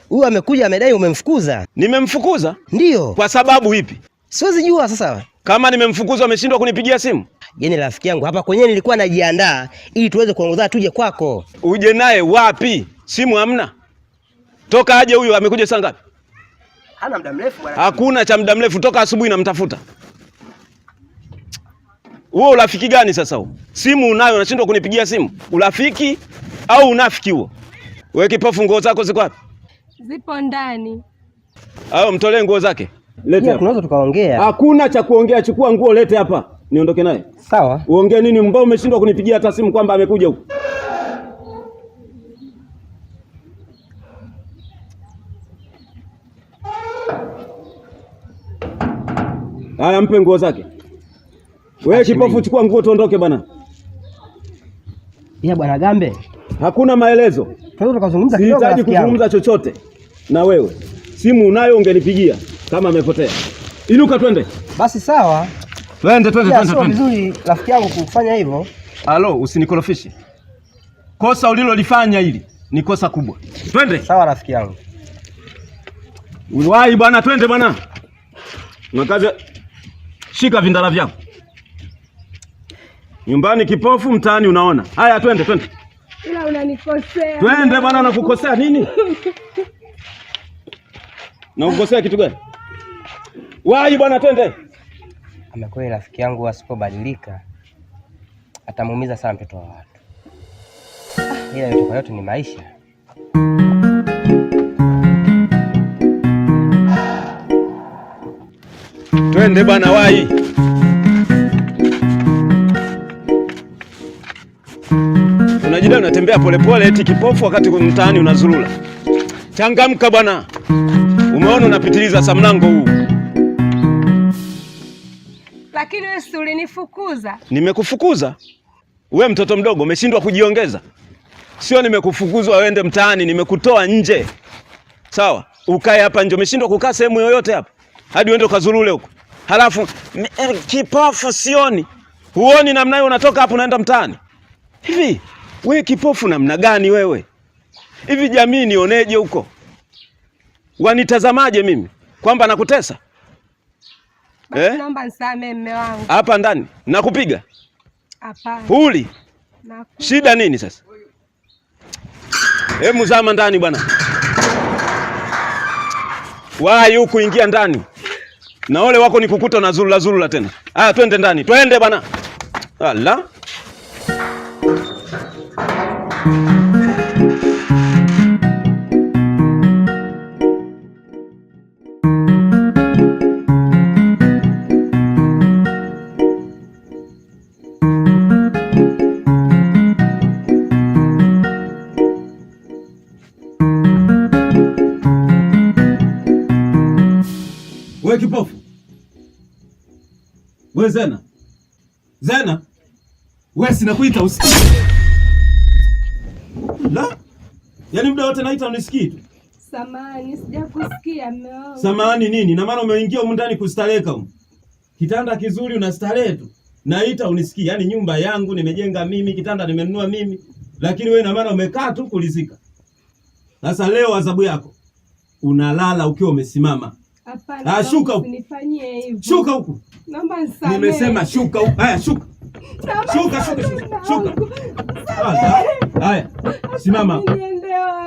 Huyu amekuja amedai umemfukuza. Nimemfukuza? Ndiyo. Kwa sababu ipi? Siwezi jua sasa. Kama nimemfukuza ameshindwa kunipigia simu? Yaani rafiki yangu hapa kwenyewe nilikuwa najiandaa ili tuweze kuongoza tuje kwako. Uje naye wapi? Simu hamna. Toka aje huyo, amekuja saa ngapi? Hana muda mrefu bwana. Hakuna cha muda mrefu, toka asubuhi namtafuta. Wewe urafiki gani sasa huo? Simu unayo unashindwa kunipigia simu. Urafiki au unafiki huo? Wewe kipofu, nguo zako ziko wapi? Zipo ndani. Au mtolee nguo zake. Lete hapa. Tunaweza tukaongea. Hakuna cha kuongea, chukua nguo lete hapa. Niondoke naye. Sawa. Uongee nini mbao umeshindwa kunipigia hata simu kwamba amekuja huko? Haya, mpe nguo zake. Wewe kipofu, chukua nguo tuondoke bwana. Ya bwana Gambe. Hakuna maelezo. Tunaweza tukazungumza kidogo. Sihitaji kuzungumza chochote na wewe. Simu unayo ungenipigia kama amepotea. Inuka twende. Basi sawa. Twende. Sio vizuri rafiki yangu kufanya hivyo. Halo, usinikorofishe. Kosa ulilolifanya hili ni kosa kubwa. Twende. Sawa rafiki yangu. Uliwahi bwana, twende bwana. Unakaza, shika vindala vyako. Nyumbani kipofu, mtaani unaona. Haya twende. Ila unanikosea. Twende bwana, nakukosea nini? Nakukosea kitu gani? Wahi bwana, twende. Amekuwa rafiki yangu, asipobadilika atamuumiza sana mtoto wa watu. Ila yote yote ni maisha. Twende bwana, wahi. Unajida unatembea polepole eti kipofu wakati mtaani unazurula. Changamka bwana. Umeona unapitiliza sa mlango huu. Lakini wewe si ulinifukuza? Nimekufukuza? We mtoto mdogo umeshindwa kujiongeza. Sio nimekufukuzwa uende mtaani, nimekutoa nje. Sawa? Ukae hapa nje, umeshindwa kukaa sehemu yoyote hapa. Hadi uende ukazurule huko. Halafu kipofu sioni. Huoni namna hiyo unatoka hapo unaenda mtaani. Hivi wewe kipofu namna gani wewe? Hivi jamii nioneje huko? Wanitazamaje mimi? Kwamba nakutesa? Naomba nisamee mume wangu. Hapa ndani nakupiga? Hapana. Huli? Shida nini sasa? Hebu zama ndani bwana. Wahi huku, ingia ndani. Na ole wako nikukuta na zulula tena. Haya twende ndani. Twende bwana. Allah. We kipofu. We Zena. Zena. We sinakuita usikii. La? Yaani muda wote naita unisikii tu. Samahani, sijakusikia mume wangu. Samahani nini? Na maana umeingia humu ndani kustareka humu. Kitanda kizuri unastarehe tu. Naita unisikii. Yaani nyumba yangu nimejenga mimi, kitanda nimenunua mimi. Lakini wewe na maana umekaa tu kulizika. Sasa leo adhabu yako. Unalala ukiwa umesimama. Hapana. Shuka huku. Usinifanyie hivyo. Shuka huku. Naomba nisamee. Nimesema shuka huku. Haya shuka. Shuka. Haya. Simama hapa.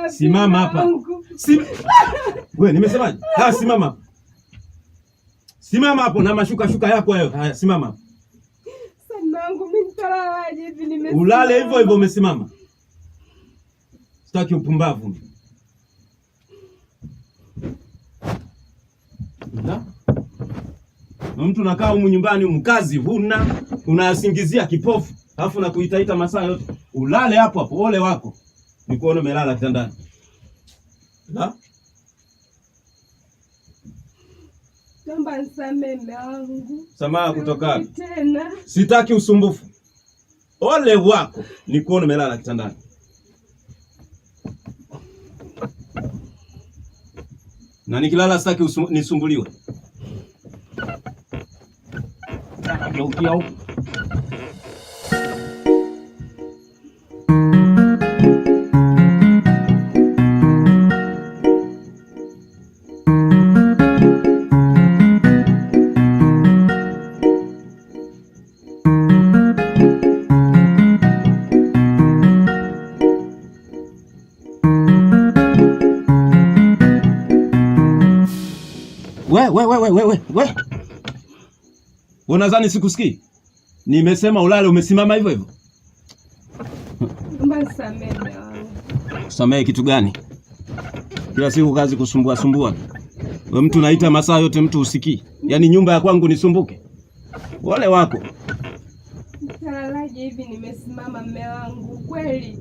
Simama hapa. Wewe nimesemaje? Haya simama hapa. Simama hapo na mashuka yako hayo. Haya simama hapa. Sanangu mimi nitalalaje hivi nimesimama. Ulale hivyo umesimama. Sitaki upumbavu. Na mtu nakaa humu nyumbani mkazi huna, unasingizia kipofu, alafu na kuitaita masaa yote. Ulale hapo, ole wako. Nikuone umelala kitandani. La? Naomba nisamehe mume wangu. Samaha kutoka wapi? Tena. Sitaki usumbufu. Ole wako nikuone umelala kitandani. Na nikilala sitaki nisumbuliwe. Geukia huko. We. Unadhani sikusikii? Nimesema ulale umesimama hivyo hivyo. Naomba nisamehe mume wangu. Kusamehe kitu gani? Kila siku kazi kusumbua. Wewe mtu naita masaa yote mtu usikii. Yaani nyumba ya kwangu nisumbuke. Wale wako. Nitalalaje hivi nimesimama mume wangu kweli?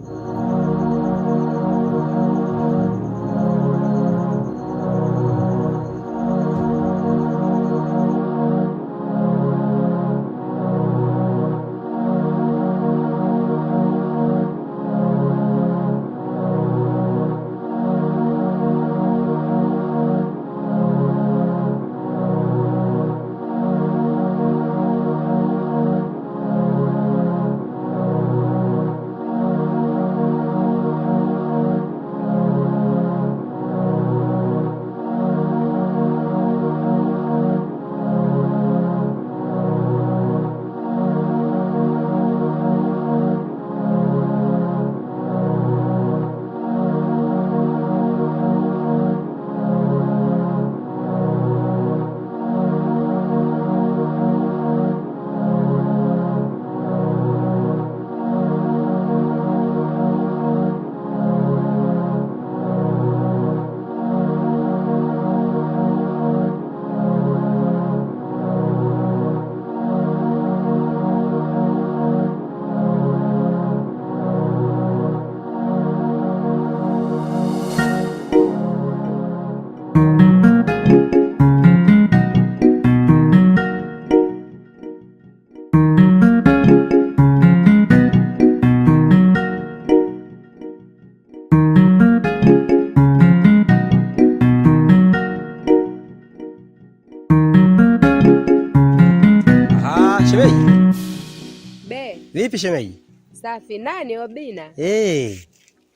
Vipi shemeji? Safi. Nani Obina?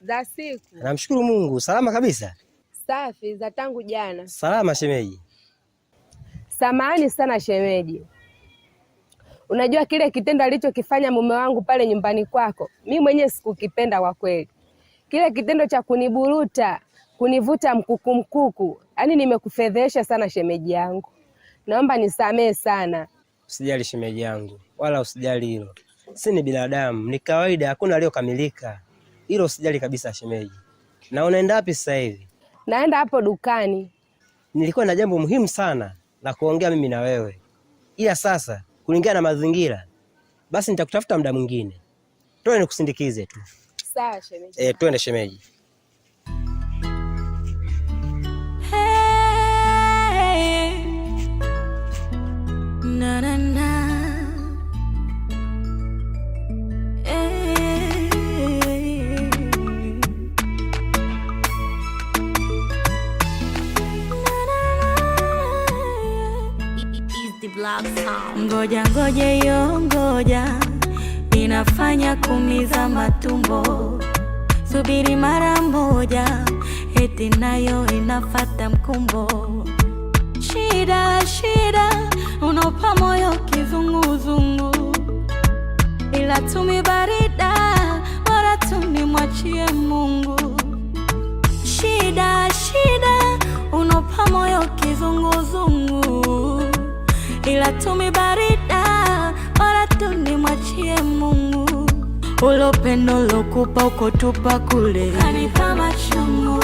Za siku. Namshukuru Mungu, salama kabisa. Safi, za tangu jana. Salama shemeji. Samahani sana shemeji. Unajua kile kitendo alichokifanya mume wangu pale nyumbani kwako, mimi mwenyewe sikukipenda kwa kweli. Kile kitendo cha kuniburuta, kunivuta mkuku. Yaani nimekufedhesha sana shemeji yangu. Naomba nisamehe sana. Usijali shemeji yangu, wala usijali hilo. Si ni binadamu, ni kawaida, hakuna aliyokamilika. Hilo usijali kabisa shemeji. Na unaenda wapi sasa hivi? Naenda hapo dukani. Nilikuwa na jambo muhimu sana la kuongea mimi na wewe. Ila sasa kulingana na mazingira, basi nitakutafuta muda mwingine. Twende nikusindikize tu. Sawa shemeji. Twende shemeji. Hey, na na na. Ngoja inafanya kumiza matumbo. Subiri mara moja, eti nayo inafata mkumbo. Shida unopa moyo kizunguzungu, ila tumi barida bora tunimwachie Mungu. Shida unopa moyo kizunguzungu, ila tumi barida bora tunimwachie Mungu. Ulo pendo lokupa ukotupa kule kanipa machungu,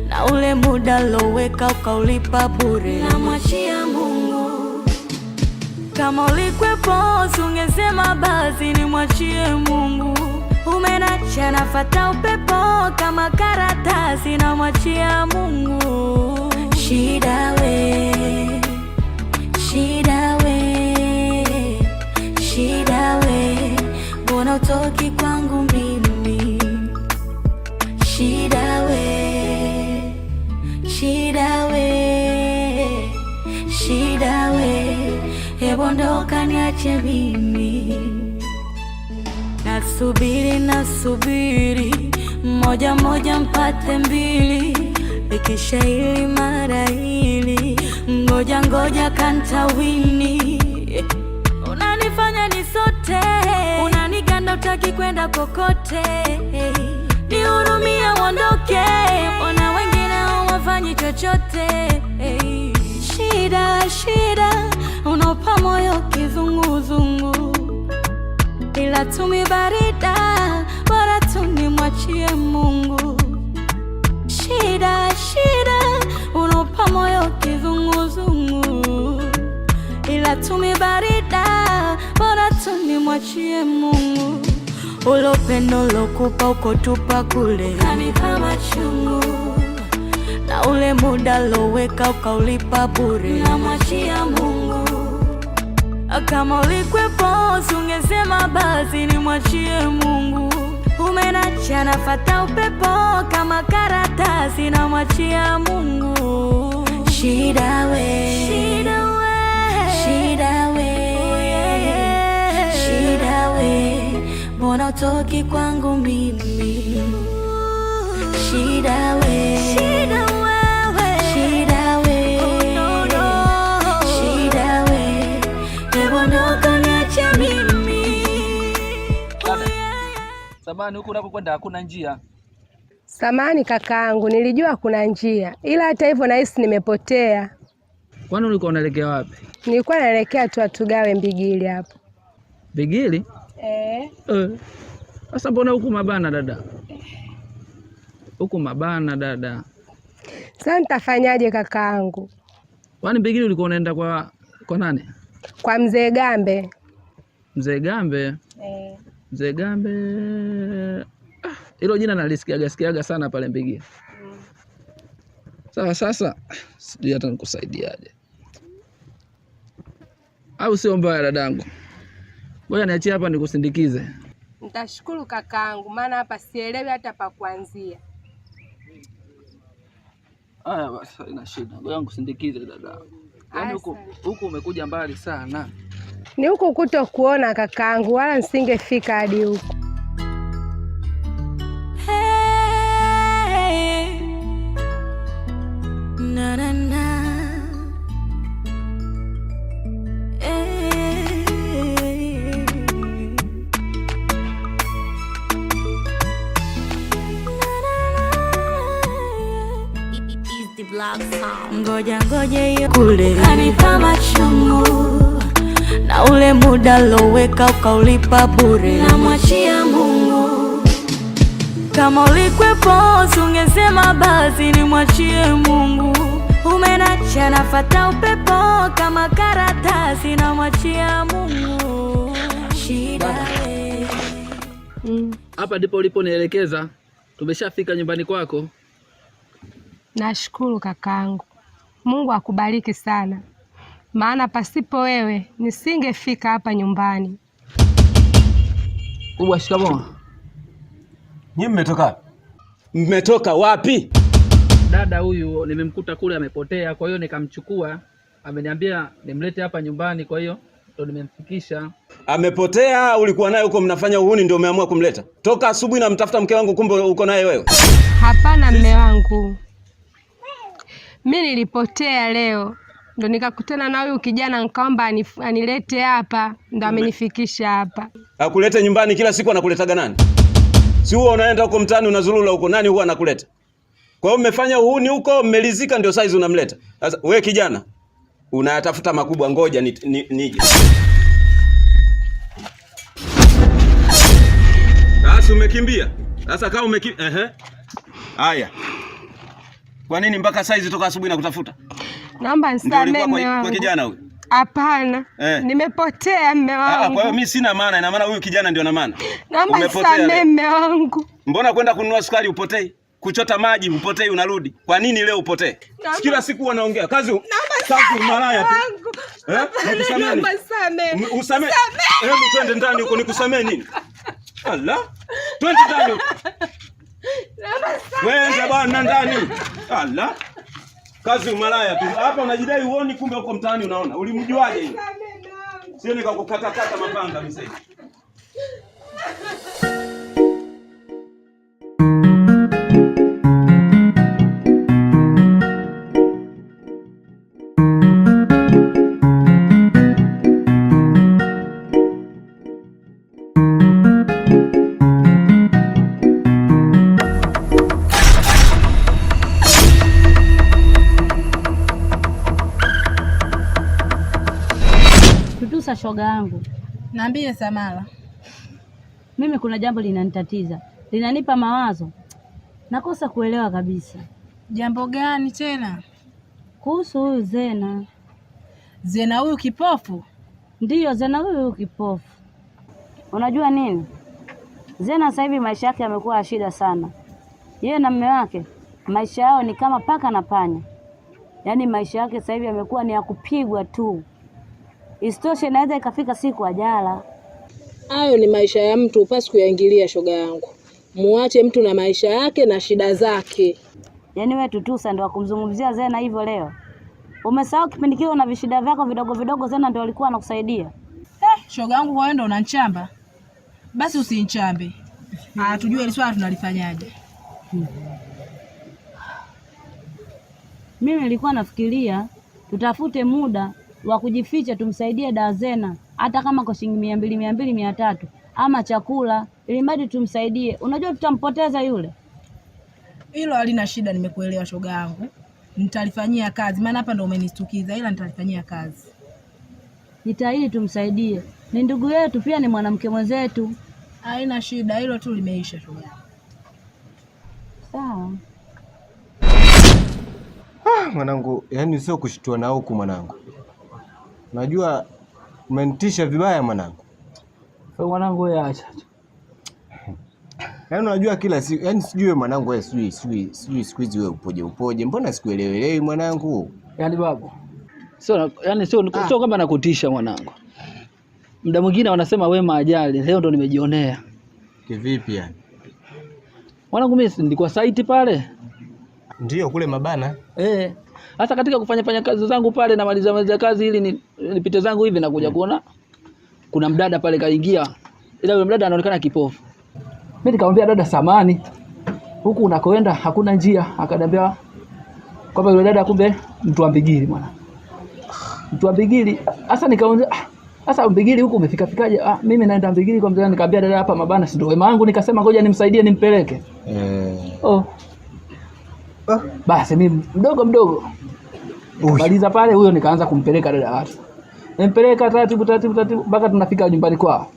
na ule muda loweka ukaulipa bure, namwachia Mungu. Kama ulikwepo ungesema basi nimwachie Mungu. Umenacha nafata upepo kama karatasi, namwachia Mungu. Shida we Shida we, hebu ondoka niache mimi. Nasubiri, moja moja mpate mbili, ikisha hili mara hili, ngoja kantawini. Unanifanya nisote, unaniganda utaki kwenda kokote. Nihurumia uondoke, ona wengine hawafanyi chochote. Shida, unopa moyo kizunguzungu, ila tumi barida, bora tunimwachie Mungu. Shida, unopa moyo kizunguzungu, ila tumi barida, bora tunimwachie Mungu. Ulo pendo lokupa uko tupa kule, kanipa machungu, na ule muda loweka ukaulipa bure, namwachia Mungu. Kama ulikwepo ungesema basi nimwachie Mungu. Umenacha nafata upepo kama karatasi, namwachia Mungu. Shida we, mbona utoki kwangu mimi? Shida we, Samani, huku unapokwenda hakuna njia. Samani kakaangu, nilijua kuna njia, ila hata hivyo nahisi nimepotea. Kwani ulikuwa unaelekea wapi? Nilikuwa naelekea tu Atugawe Mbigili hapo. Mbigili? Sasa mbona huku mabana dada? Huku mabana dada. Sasa nitafanyaje kakaangu? Kwani Mbigili ulikuwa unaenda kwa nani? Kwa Mzee Gambe. Mzee Gambe? Mzee Gambe. Hilo jina nalisikiaga sana pale Mbigili. Sasa sijui hata nikusaidiaje. Au sio mbaya dadangu? Ngoja niachie hapa nikusindikize. Nitashukuru kakaangu, maana hapa sielewi hata pa kuanzia. Haya basi, ina shida. Ngoja nikusindikize dadangu. Yaani huku umekuja mbali sana. Ni huku kuto kuona kakaangu, wala nisingefika hadi huku. Ngoja hiyo kule, kanipa machungu, na ule muda loweka ukaulipa bure, namwachia Mungu. Kama ulikwepo ungesema basi nimwachie Mungu. Umenacha nafata upepo kama karatasi, namwachia Mungu. Shida hapa ndipo uliponielekeza. Tumeshafika nyumbani kwako. Nashukuru kakaangu, Mungu akubariki sana, maana pasipo wewe nisingefika hapa nyumbani. Kubwa, shikamoo. Nyinyi mmetoka wapi? Dada huyu nimemkuta kule amepotea, kwa hiyo nikamchukua. Ameniambia nimlete hapa nyumbani, kwa hiyo ndo nimemfikisha. Amepotea? Ulikuwa naye huko mnafanya uhuni ndio umeamua kumleta? Toka asubuhi namtafuta mke wangu, kumbe uko naye wewe. Hapana mme wangu, mimi nilipotea leo, ndo nikakutana na huyu kijana nikaomba anilete hapa, ndo amenifikisha hapa. Akulete nyumbani kila siku anakuletaga nani? Si huwa unaenda huko mtaani unazulula huko, nani huwa anakuleta? Kwa hiyo mmefanya uhuni huko, mmelizika ndio size unamleta. Sasa wewe kijana unatafuta makubwa, ngoja nije. Sasa umekimbia. Sasa kama umekimbia, haya. Kwa nini mpaka size toka asubuhi nakutafuta? Naomba nisamehe mme wangu. Kwa kijana huyu? Hapana. Nimepotea mme wangu. Kwa hiyo mimi sina maana, ina maana huyu kijana ndio na maana. Naomba nisamehe mme wangu. Mbona kwenda kununua sukari upotei? Kuchota maji upotei unarudi? Kwa nini leo upotee? Kila siku wanaongea kazi malaya tu. Nikusamehe. Usamehe. Hebu twende ndani huko nikusamehe nini? Allah. Twende ndani huko. Wewe bwana ndani. Allah. Kazi umalaya tu. Hapa unajidai uoni, kumbe uko mtaani unaona. Ulimjuaje hiyo? Sio nikakukata kata mapanga mzee. Tutusa shoga yangu. Niambie Samala. Mimi kuna jambo linanitatiza. Linanipa mawazo. Nakosa kuelewa kabisa. Jambo gani tena? Kuhusu huyu Zena. Zena huyu kipofu? Ndiyo, Zena huyu kipofu. Unajua nini? Zena sasa hivi maisha yake yamekuwa ya shida sana. Yeye na mume wake maisha yao ni kama paka na panya. Yaani maisha yake sasa hivi yamekuwa ni ya kupigwa tu. Isitoshe inaweza ikafika siku ajala. Hayo ni maisha ya mtu, upasi kuyaingilia shoga yangu. Muache mtu na maisha yake na shida zake. Yaani wewe Tutusa ndio kumzungumzia Zena hivyo leo? Umesahau kipindi kile una vishida vyako vidogo vidogo, Zena ndio alikuwa anakusaidia. Shoga yangu, kwa wewe ndio unanichamba. Basi usinichambe. Tujue ile swala tunalifanyaje. Mimi nilikuwa nafikiria tutafute muda wa kujificha tumsaidie da Zena, hata kama kwa shilingi 200, 200, 300 ama chakula, ili mradi tumsaidie. Unajua tutampoteza yule. Hilo halina shida, nimekuelewa shoga yangu. Nitalifanyia kazi, maana hapa ndo umenistukiza, ila nitalifanyia kazi. Jitahidi tumsaidie. Ni ndugu yetu, pia ni mwanamke mwenzetu. Haina shida, hilo tu limeisha shoga yangu. Sawa. Mwanangu, yani sio kushtua na huku mwanangu. Najua umenitisha vibaya mwanangu. Sasa mwanangu wewe acha. Yaani unajua kila siku, yani sijui mwanangu wewe sijui siku hizi wewe upoje. Mbona sikuelewelewi mwanangu? Yaani babu. Sio kama nakutisha mwanangu. Muda mwingine wanasema wema ajali, leo ndo nimejionea. Kivipi yani? Mwanangu mimi nilikuwa site pale. Ndio kule Mabana. Hata katika kufanya kazi zangu pale na maliza kazi ili nipite zangu hivi na kuja kuona kuna mdada pale kaingia. Ila yule mdada anaonekana kipofu. Mimi nikamwambia dada, samani, huku unakoenda hakuna njia. Akaniambia kwamba yule dada kumbe mtu wa Mbigili mwana. Mtu wa Mbigili. Sasa nikaanza sasa Mbigili huku umefika fikaje? Mimi naenda Mbigili kwa mzee. Nikamwambia dada, hapa Mabana si ndio wema wangu, nikasema ngoja nimsaidie nimpeleke. Basi mimi mdogo maliza pale, huyo nikaanza kumpeleka dada watu. Nimpeleka taratibu mpaka tunafika nyumbani kwao.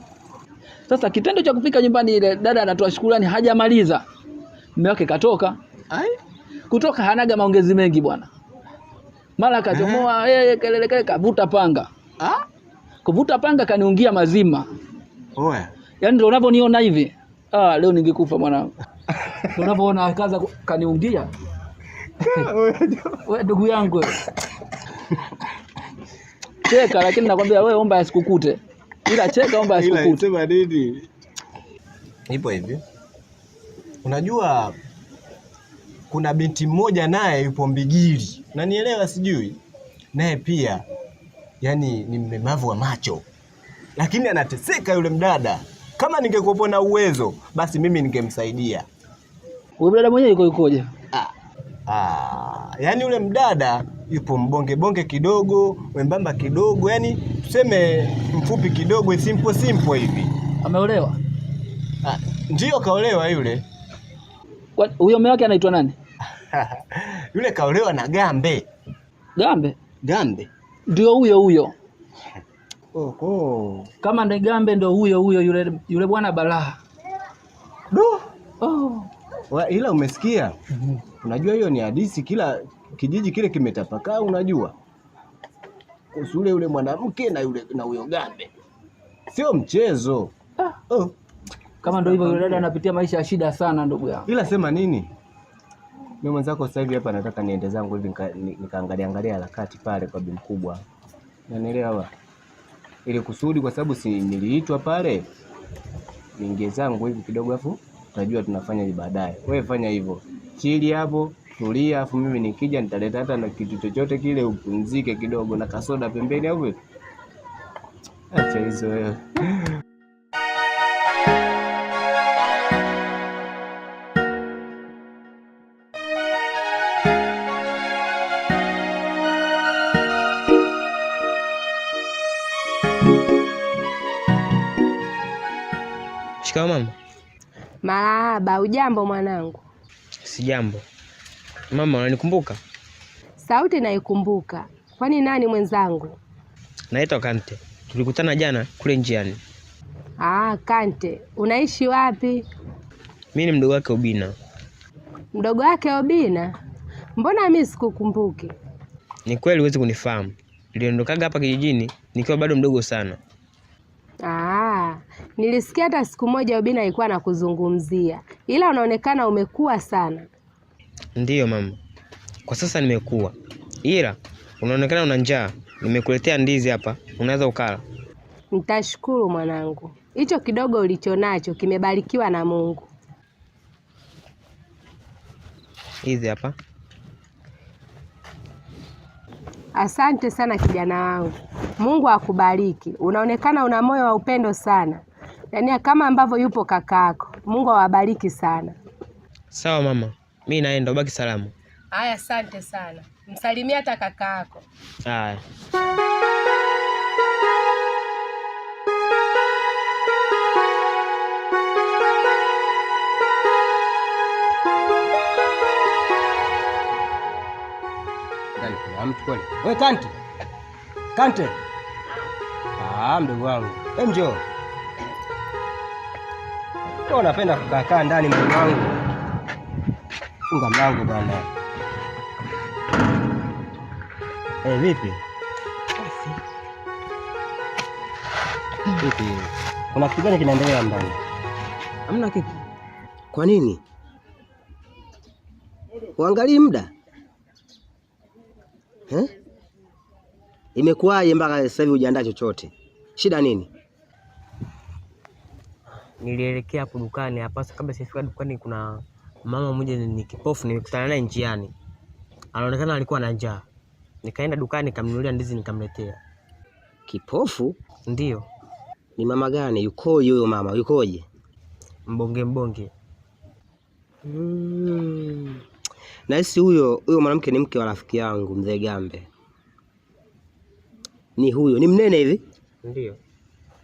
Sasa kitendo cha kufika nyumbani, ile dada anatoa shukrani, hajamaliza mume wake katoka. Kutoka hanaga maongezi mengi bwana. Mara kachomoa kelele kavuta panga. Kuvuta panga kaniungia mazima. Yaani ndio unavyoniona hivi. Leo ningekufa mwanangu. Ndio unavyoona akaanza kaniungia. Wewe ndugu yangu wewe. Cheka, lakini nakwambia wewe omba asikukute. Ila cheka, omba asikukute. Ila sema nini? Ipo hivi. Unajua kuna binti mmoja naye yupo Mbigili. Unanielewa sijui? Naye pia yani ni mlemavu wa macho. Lakini anateseka yule mdada. Kama ningekuwa na uwezo, basi mimi ningemsaidia. Wewe dada mwenyewe yukoje? Yaani yule mdada yupo mbonge kidogo, wembamba kidogo, yani tuseme mfupi kidogo, simple hivi. Ameolewa? Ndio kaolewa yule. Huyo mume wake anaitwa nani? Yule kaolewa na Gambe. Gambe? Ndio huyo. Kama ndo Gambe ndo huyo yule bwana balaa. Ila umesikia? Unajua hiyo ni hadithi, kila kijiji kile kimetapakaa, unajua. Kuhusu yule mwanamke na huyo Gambe. Sio mchezo. Kama ndo hivyo, yule dada anapitia maisha ya shida sana ndugu yangu. Ila sema nini? Mimi mwenzako sasa hivi hapa nataka niende zangu hivi nikaangalia harakati pale kwa bibi mkubwa. Unanielewa? Ili kusudi, kwa sababu si niliitwa pale. Niingie zangu hivi kidogo, afu tunajua tunafanya hivi baadaye. Wewe fanya hivyo. Chili hapo, tulia, afu mimi nikija nitaleta hata na kitu chochote kile upumzike kidogo na kasoda pembeni au vipi? Acha hizo wewe. Shikamoo mama. Marahaba. Ujambo mwanangu? Sijambo. Mama, unanikumbuka? Sauti naikumbuka. Kwani nani mwenzangu? Naitwa Kante. Tulikutana jana kule njiani. Kante. Unaishi wapi? Mimi ni mdogo wake Obina. Mdogo wake Obina? Mbona mimi sikukumbuki? Ni kweli huwezi kunifahamu. Niliondokaga hapa kijijini nikiwa bado mdogo sana. Nilisikia hata siku moja Obina alikuwa anakuzungumzia. Ila unaonekana umekuwa sana. Ndiyo mama. Kwa sasa nimekuwa. Ila unaonekana una njaa. Nimekuletea ndizi hapa. Unaweza ukala. Nitashukuru mwanangu. Hicho kidogo ulichonacho kimebarikiwa na Mungu. Hizi hapa. Asante sana kijana wangu. Mungu akubariki. Unaonekana una moyo wa upendo sana. Yaani kama ambavyo yupo kakako. Mungu awabariki sana. Sawa mama. Mimi naenda, ubaki salama. Haya, asante sana. Msalimia hata kakako. Haya. Ndani kuna mtu kweli? Wewe Kante. Kante. Mdogo wangu. Njoo. Wewe unapenda kukaa ndani mdogo wangu. Funga mlango bwana. Vipi? Vipi? Kuna kitu gani kinaendelea ndani? Hamna kitu. Kwa nini? Uangalie muda. Imekuwaje mpaka sasa hivi hujaandaa chochote? Shida nini? Nilielekea hapo dukani hapa. Kabla sifika dukani kuna mama mmoja ni kipofu, nimekutana naye njiani. Anaonekana alikuwa na njaa. Nikaenda dukani nikamnunulia ndizi nikamletea. Kipofu? Ndiyo. Ni mama gani? Yukoje huyo mama? Yukoje? Mbonge. Na hisi huyo mwanamke ni mke wa rafiki yangu Mzee Gambe. Ni huyo, ni mnene hivi? Ndiyo.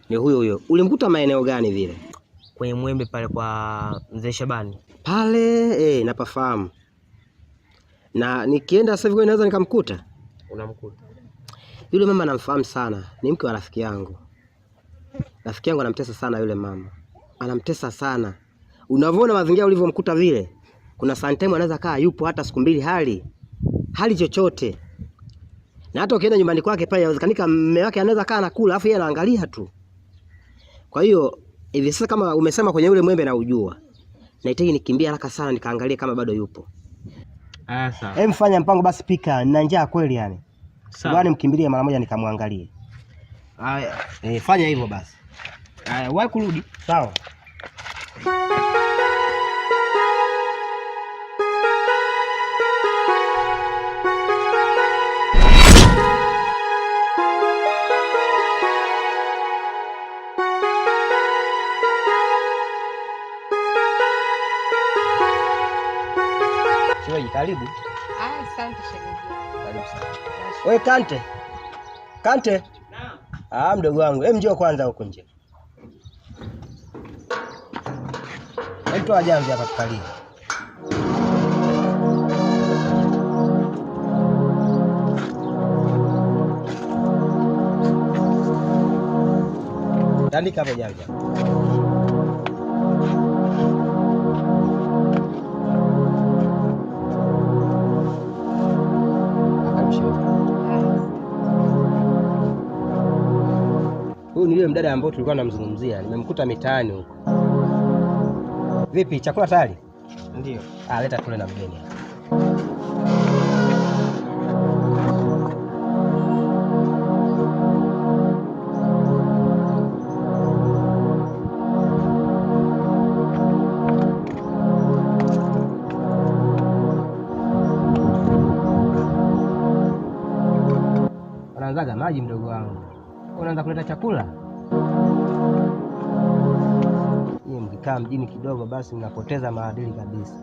Ni huyo. Ulimkuta maeneo gani vile? Kwenye Mwembe pale kwa Mzee Shabani. Pale, napafahamu. Na nikienda sasa hivi naweza nikamkuta? Unamkuta. Yule mama namfahamu sana, ni mke wa rafiki yangu. Rafiki yangu anamtesa sana yule mama. Anamtesa sana. Unavyoona mazingira ulivyomkuta vile. Kuna sometime anaweza kaa yupo hata siku mbili hali chochote. Na hata ukienda nyumbani kwake pale inawezekanika mume wake anaweza kaa anakula afu yeye anaangalia tu. Kwa hiyo hivi sasa kama umesema kwenye ule Mwembe na ujua. Nahitaji nikimbia haraka sana nikaangalie kama bado yupo. Sawa. Mfanya mpango basi, pika, nina njaa kweli yani. Sawa. Bwana mkimbilie mara moja nikamwangalie. Haya, fanya hivyo basi. Haya, wahi kurudi. Sawa. Karibu. Asante shemeji. Karibu sana. Wewe Kante. Kante. Naam. Mdogo wangu, njoo kwanza huko nje. Toa jamvi hapa tukalie. Tandika hapo jamvi. Huyu ni yule mdada ambaye tulikuwa tunamzungumzia. Nimemkuta mitaani huko. Vipi, chakula tayari? Ndio. Leta tule na mgeni. naanzaga maji mdogo wangu. Unaanza kuleta chakula? Nyie mkikaa mjini kidogo basi mnapoteza maadili kabisa.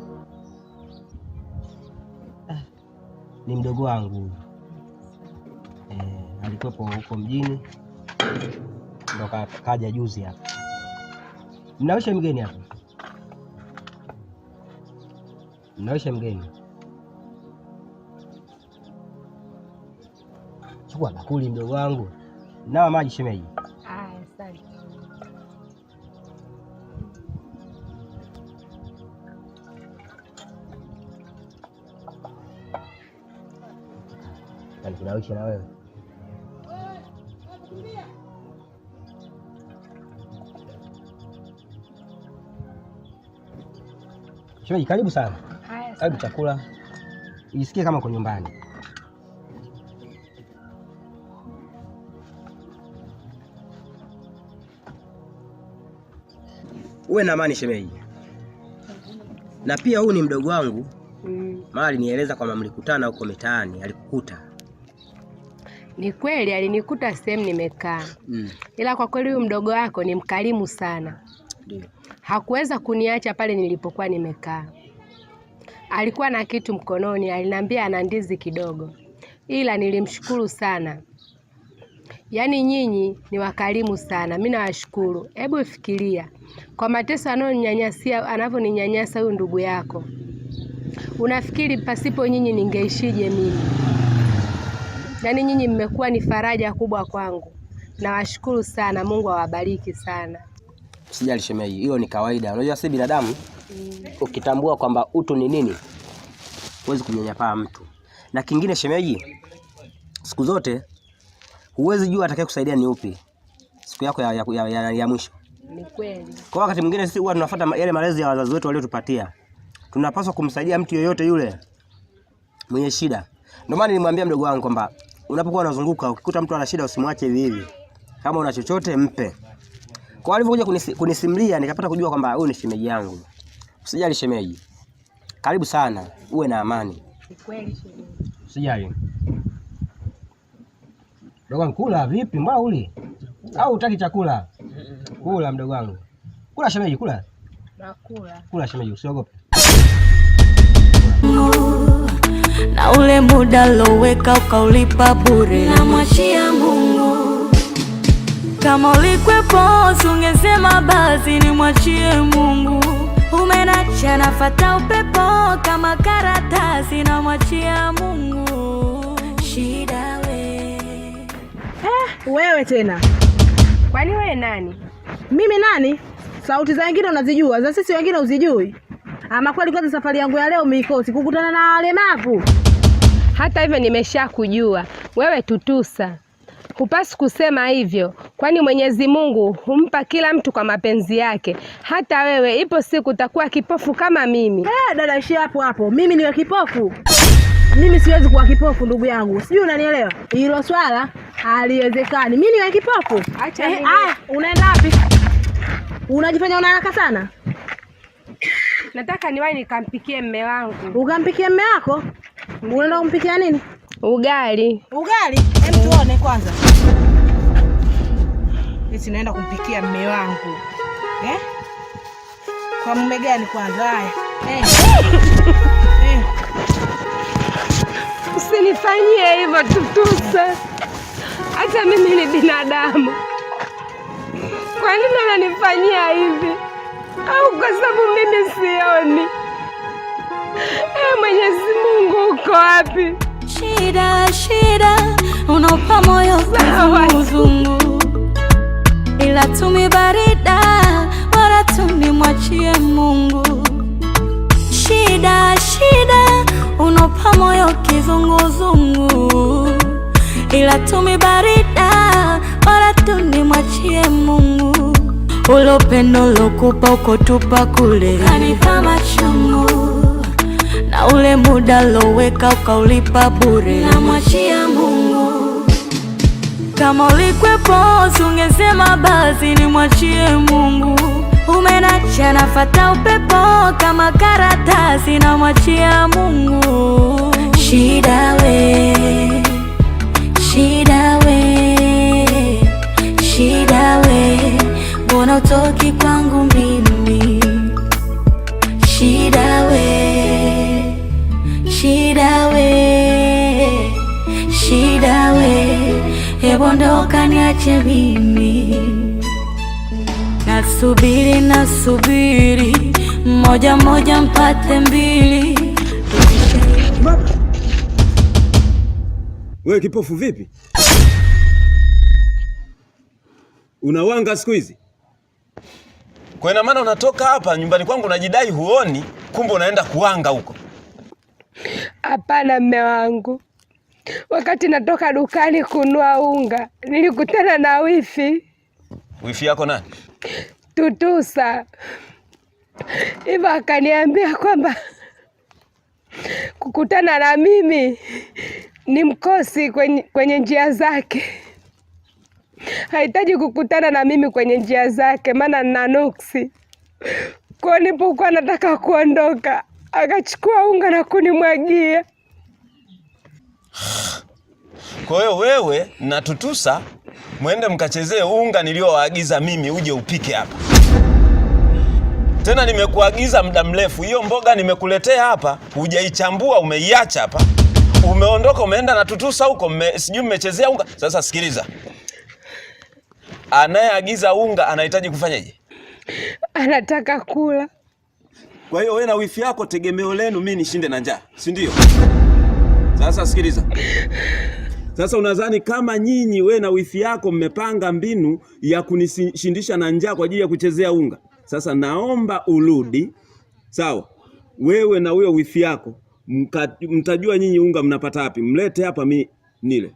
Ni mdogo wangu. Alikuwepo huko mjini. Ndo kaja juzi hapa. Mnawisha mgeni hapa? Mnawisha mgeni? Chukua bakuli mdogo wangu. Nawa maji shemeji. Asante. Kunawisha na wewe. Shemeji, karibu sana. Karibu chakula. Ijisikie kama uko nyumbani. Uwe na amani shemeji. Na pia huu ni mdogo wangu. Mali nieleza kwamba mlikutana huko mitaani, alikukuta. Ni kweli alinikuta sehemu nimekaa. Ila kwa kweli huyu mdogo wako ni mkarimu sana. Ndio. Hakuweza kuniacha pale nilipokuwa nimekaa. Alikuwa na kitu mkononi, aliniambia ana ndizi kidogo. Ila nilimshukuru sana. Yaani nyinyi ni wakarimu sana. Mimi nawashukuru. Hebu fikiria. Kwa mateso anavyoninyanyasa huyu ndugu yako. Unafikiri pasipo nyinyi ningeishije mimi? Yaani nyinyi mmekuwa ni faraja kubwa kwangu. Nawashukuru sana. Mungu awabariki sana. Usijali shemeji, hiyo ni kawaida. Unajua sisi binadamu ukitambua kwamba utu ni nini, huwezi kunyanyapaa mtu. Na kingine shemeji, siku zote huwezi jua atakaye kusaidia ni upi siku yako ya mwisho. Ni kweli. Kwa wakati mwingine sisi huwa tunafuata yale malezi ya wazazi wetu waliotupatia. Tunapaswa kumsaidia mtu yoyote yule mwenye shida. Ndio maana nilimwambia mdogo wangu kwamba unapokuwa unazunguka ukikuta mtu ana shida usimwache hivi hivi. Kama una chochote mpe. Kwa alivyokuja kunisimulia nikapata kujua kwamba huyu ni shemeji yangu. Usijali shemeji. Karibu sana, uwe na amani. Ni kweli shemeji. Usijali. Mdogo wangu kula vipi mbona uli? Au utaki chakula? Kula mdogo wangu. Kula shemeji, kula. Nakula. Kula shemeji, usiogope. Na ule muda loweka ukaulipa bure, namwachia Mungu. Kama ulikwepo ungesema basi nimwachie Mungu. Umenacha nafata upepo kama karatasi, namwachia Mungu. Shida Wewe tena. Kwani wewe nani? Mimi nani? Sauti za wengine unazijua, za sisi wengine uzijui. Ama kweli kwanza safari yangu ya leo mikosi kukutana na walemavu. Hata hivyo nimeshakujua. Wewe tutusa. Hupasi kusema hivyo, kwani Mwenyezi Mungu humpa kila mtu kwa mapenzi yake. Hata wewe ipo siku utakuwa kipofu kama mimi. Dada ishia hapo hapo. Mimi niwe kipofu? Mimi siwezi kuwa kipofu ndugu yangu. Sijui unanielewa? Hilo swala haliwezekani. Mimi niwe kipofu? Acha unaenda wapi? Unajifanya una haraka sana? Nataka niwahi nikampikie mme wangu. Ukampikie mme wako? Unaenda kumpikia nini? Ugali. Ugali? Hebu tuone kwanza. Sisi naenda kumpikia mme wangu. Kwa mume gani kwanza? Haya. Usinifanyie hivyo tutusa. Hata mimi ni binadamu. Kwa nini unanifanyia hivi? Au kwa sababu mimi sioni? Mwenyezi Mungu uko wapi? Shida unaupa moyo uzungu, ila tumibarida wala tunimwachie Mungu. Shida unaupa moyo kizunguzungu, ila tumibarida wala tunimwachie Mungu. Ule upendo lokupa ukotupa kule kanipa machungu, na ule muda loweka ukaulipa bure, namwachia Mungu. Kama ulikwepo ungesema basi nimwachie Mungu. Umenacha nafata upepo kama karatasi, namwachia Mungu. Shida we hautoki kwangu mimi. Shida we, shida we, shida we, hebu ondoka niache mimi. Nasubiri, nasubiri, moja moja mpate mbili. Wewe kipofu vipi? Unawanga siku hizi? Kwa ina maana unatoka hapa nyumbani kwangu unajidai huoni, kumbe unaenda kuwanga huko. Hapana mme wangu. Wakati natoka dukani kununua unga, nilikutana na wifi. Wifi yako nani? Tutusa. Hivyo akaniambia kwamba kukutana na mimi ni mkosi kwenye njia zake. Hahitaji kukutana na mimi kwenye njia zake maana nina nuksi. Kwa nilipokuwa nataka kuondoka, akachukua unga na kunimwagia. Kwa hiyo wewe na Tutusa mwende mkachezee unga niliowaagiza mimi uje upike hapa. Tena nimekuagiza muda mrefu. Hiyo mboga nimekuletea hapa, hujaichambua, umeiacha hapa. Umeondoka umeenda na Tutusa huko, sijui mmechezea unga. Sasa sikiliza. Anayeagiza unga anahitaji kufanyaje? Anataka kula. Kwa hiyo wewe na wifi yako tegemeo lenu mimi nishinde na njaa, si ndio? Sasa sikiliza. Sasa unadhani kama nyinyi wewe na wifi yako mmepanga mbinu ya kunishindisha na njaa kwa ajili ya kuchezea unga? Sasa naomba urudi. Sawa? Wewe na huyo wifi yako mtajua nyinyi unga mnapata wapi. Mlete hapa mimi nile.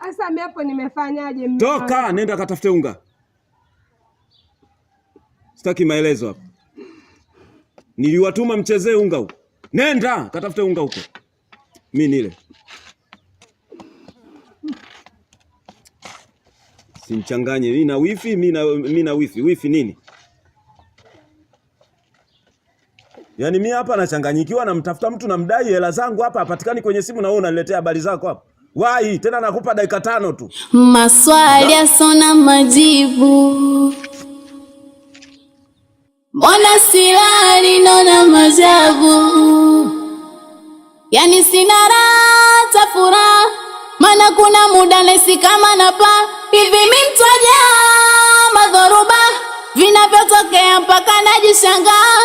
Sasa mimi hapo nimefanyaje mimi? Toka nenda katafute unga. Sitaki maelezo hapa. Niliwatuma mchezee unga huko. Nenda katafute unga huko. Mimi nile. Simchanganye mimi na wifi, mimi na wifi. Wifi nini? Yaani mimi hapa nachanganyikiwa, namtafuta mtu namdai hela zangu hapa hapatikani kwenye simu na wewe unaniletea habari zako hapa. Wai, tena nakupa dakika 5 tu. Maswali yasona majibu. Mbona silali naona majabu. Yani sina raha furaha. Maana kuna muda nahisi kama napa. Hivi mimi mtaja madhoruba vinavyotokea mpaka najishangaa.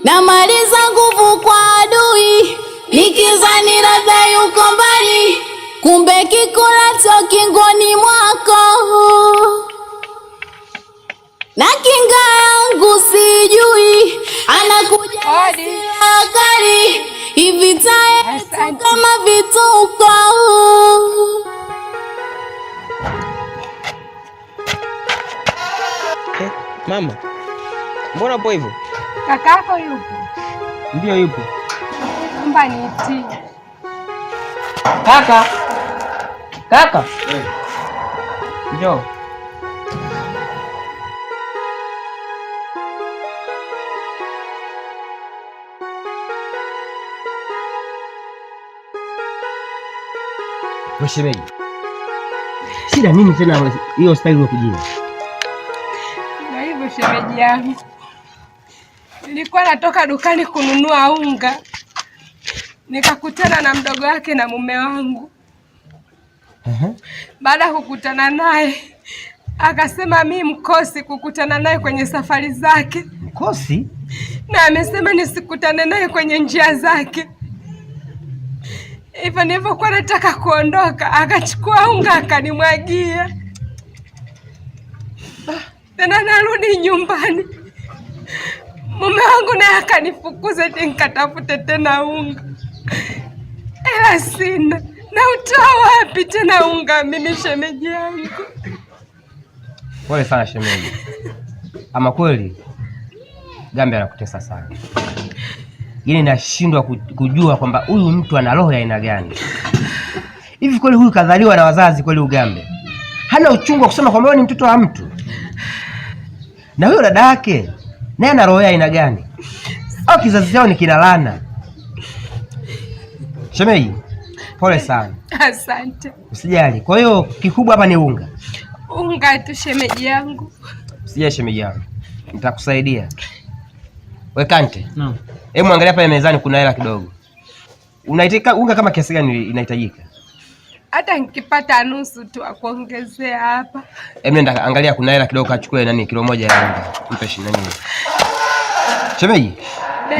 Namaliza nguvu kwa adui nikizani labda yuko mbali, kumbe kikulacho kingoni mwako. Na kinga yangu sijui anakuja kali hivi tae kama vituko. Mama, mbona upo hivyo? Kakako yupo? Ndio yupo. Naomba niitie. Kaka. Kaka. Njoo. Mshemeji. Shida nini tena hiyo style ya kujina? Na hivyo shemeji yangu. Nilikuwa natoka dukani kununua unga. Nikakutana na mdogo wake na mume wangu. Baada kukutana naye, akasema mimi mkosi kukutana naye kwenye safari zake. Mkosi? Na amesema nisikutane naye kwenye njia zake. Hivyo nilivyokuwa nataka kuondoka, akachukua unga akanimwagia. Tena narudi nyumbani, mume wangu naye akanifukuza eti nikatafute tena unga. Ela sina. Na utoa wapi tena unga mimi shemeji yangu? Pole sana shemeji. Ama kweli Gambe anakutesa sana. Yaani nashindwa kujua kwamba huyu mtu ana roho ya aina gani. Hivi kweli huyu kadhaliwa na wazazi kweli Ugambe? Hana uchungu wa kusema kwamba wewe ni mtoto wa mtu. Na huyo dada yake naye ana roho ya aina gani? Au kizazi chao ni kinalana? Shemeji, pole sana. Asante. Usijali. Kwa hiyo kikubwa hapa ni unga. Unga tu shemeji yangu. Sija shemeji yangu. Nitakusaidia. We Kante. Naam. Hebu angalia pale mezani kuna hela kidogo. Unaitika unga kama kiasi gani inahitajika? Hata nikipata nusu tu akuongezea hapa. Hebu nenda angalia kuna hela kidogo kachukue nani kilo moja ya unga. Mpe shilingi nani. Shemeji.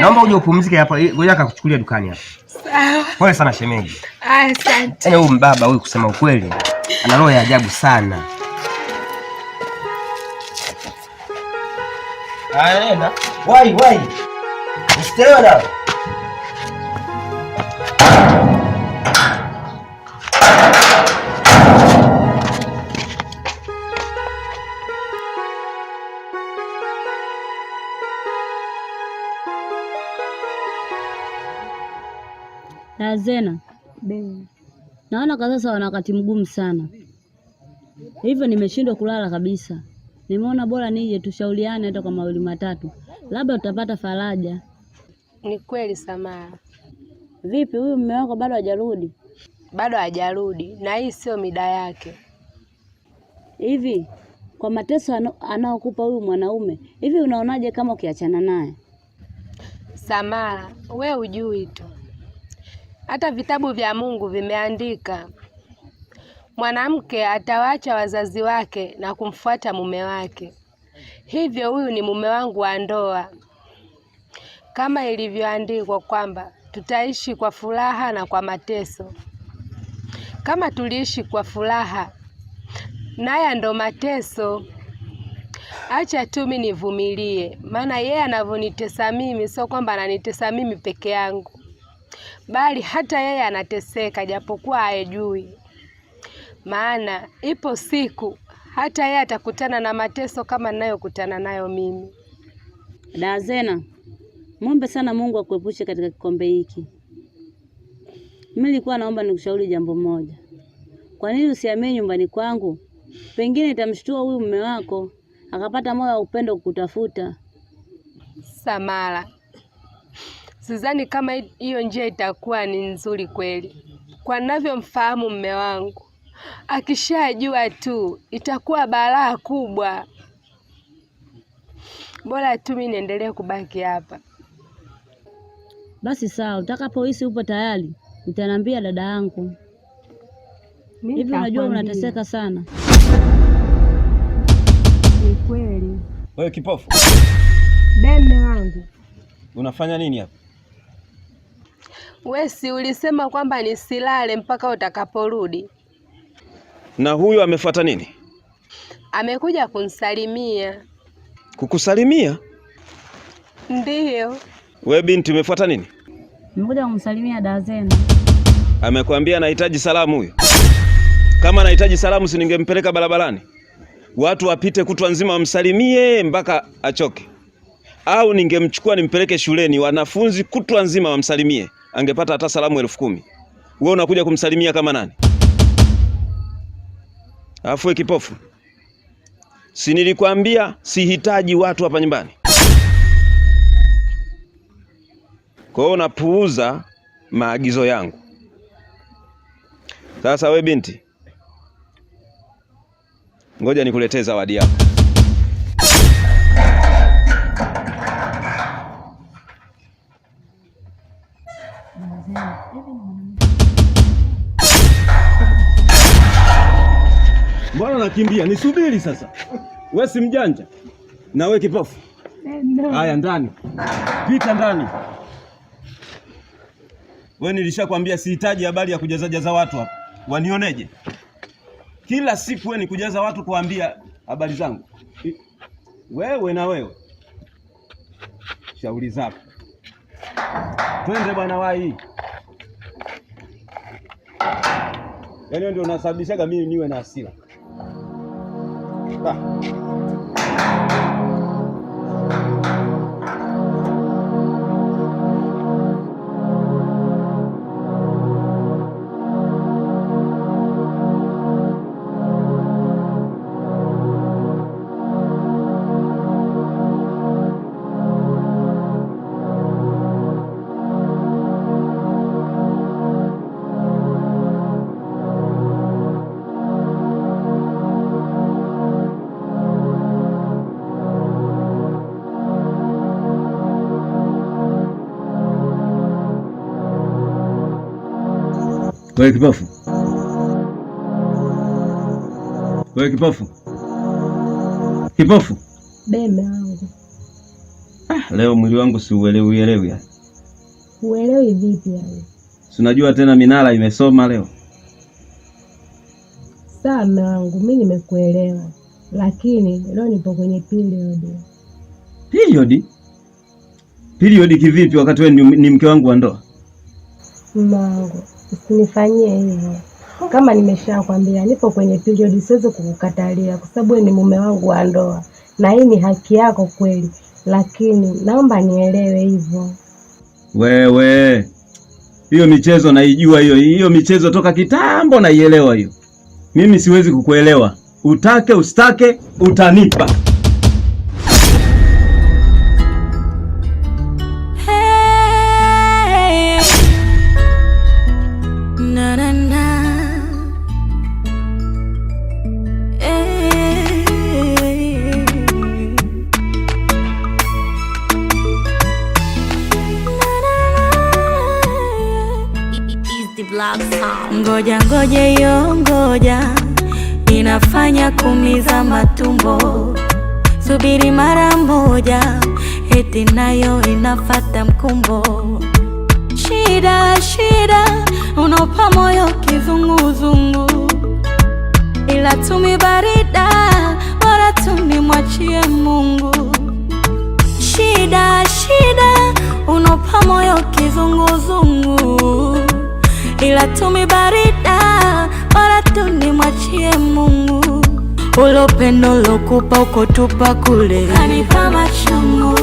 Naomba uje upumzike hapa. Ngoja akakuchukulia dukani hapa. Sawa. Pole sana shemeji. Asante. Huyu mbaba huyu kusema ukweli ana roho ya ajabu sana. Nenda. Wai. Usichelewe na. Dazena, naona kwa sasa wana wakati mgumu sana, hivyo nimeshindwa kulala kabisa. Nimeona bora nije tushauriane hata kwa mawili matatu, labda utapata faraja. Ni kweli Samara. Vipi, huyu mume wako bado hajarudi? Bado hajarudi na hii sio mida yake. Hivi kwa mateso anaokupa huyu mwanaume, hivi unaonaje kama ukiachana naye? Samara, we hujui tu. Hata vitabu vya Mungu vimeandika mwanamke atawaacha wazazi wake na kumfuata mume wake. Hivyo huyu ni mume wangu wa ndoa, kama ilivyoandikwa kwamba tutaishi kwa furaha na kwa mateso. Kama tuliishi kwa furaha, naye ndo mateso. Acha tu mimi nivumilie, maana yeye anavyonitesa mimi sio kwamba ananitesa mimi peke yangu, bali hata yeye anateseka japokuwa hajui. Maana ipo siku hata yeye atakutana na mateso kama ninayokutana nayo mimi. Dazena, muombe sana Mungu akuepushe katika kikombe hiki. Mimi nilikuwa naomba nikushauri jambo moja. Kwa nini usihamie nyumbani kwangu? Pengine itamshtua huyu mume wako, akapata moyo wa upendo kukutafuta. Samara, sidhani kama hiyo njia itakuwa ni nzuri kweli. Kwa ninavyomfahamu mume wangu, akishajua tu itakuwa balaa kubwa. Bora tu mimi niendelee kubaki hapa. Basi sawa, utakapohisi upo tayari utaniambia dada yangu. Hivi unajua unateseka sana. Ni kweli. Wewe kipofu, Mume wangu, unafanya nini hapa? wewe si ulisema kwamba nisilale mpaka utakaporudi? Na huyo amefuata nini? Amekuja kunisalimia. Kukusalimia? Ndiyo. Wewe binti umefuata nini? Nimekuja kumsalimia Dazena. Amekwambia anahitaji salamu huyo? Kama anahitaji salamu si ningempeleka barabarani, watu wapite kutwa nzima wamsalimie mpaka achoke, au ningemchukua nimpeleke shuleni wanafunzi kutwa nzima wamsalimie, angepata hata salamu 10,000. Wewe unakuja kumsalimia kama nani? Afu kipofu, si nilikwambia sihitaji watu hapa nyumbani? Kwa hiyo unapuuza maagizo yangu. Sasa we binti, ngoja nikuletee zawadi yako. Mbona nakimbia? Nisubiri sasa. Wewe si mjanja? Na wewe kipofu? Haya, ndani. Pita ndani. Wewe nilishakwambia sihitaji habari ya kujaza watu hapa. Wanioneje? Kila siku wewe ni kujaza watu kuambia habari zangu. Wewe na wewe. Shauri zako. Twende bwana wai. Yaani ndio unasababishaga mimi niwe na hasira. Wewe kipofu, wewe kipofu, kipofu. Bebe wangu. Leo mwili wangu si uelewi ya. Uelewi vipi yani? Si unajua tena minara imesoma leo. Sawa mume wangu, mimi nimekuelewa. Lakini leo nipo kwenye period. Period kivipi wakati wewe ni mke wangu wa ndoa? Mume wangu, usinifanyie hivyo. Kama nimeshakwambia nipo kwenye period, siwezi kukukatalia kwa sababu ni mume wangu wa ndoa. Na hii ni haki yako kweli, lakini naomba nielewe hivyo. Wewe, hiyo michezo naijua hiyo michezo toka kitambo naielewa hiyo. Mimi siwezi kukuelewa. Utake usitake utanipa. Hey, na na na. Hey, ngoja ngoja inafanya kumiza matumbo, subiri mara moja, eti nayo inafata mkumbo. Shida unopa moyo kizunguzungu, ila tumi barida, bora tumi mwachie Mungu. Shida unopa moyo kizunguzungu, ila tumi barida, bora tumi mwachie Mungu. Ulo pendo lokupa ukotupa kule kanipa machungu,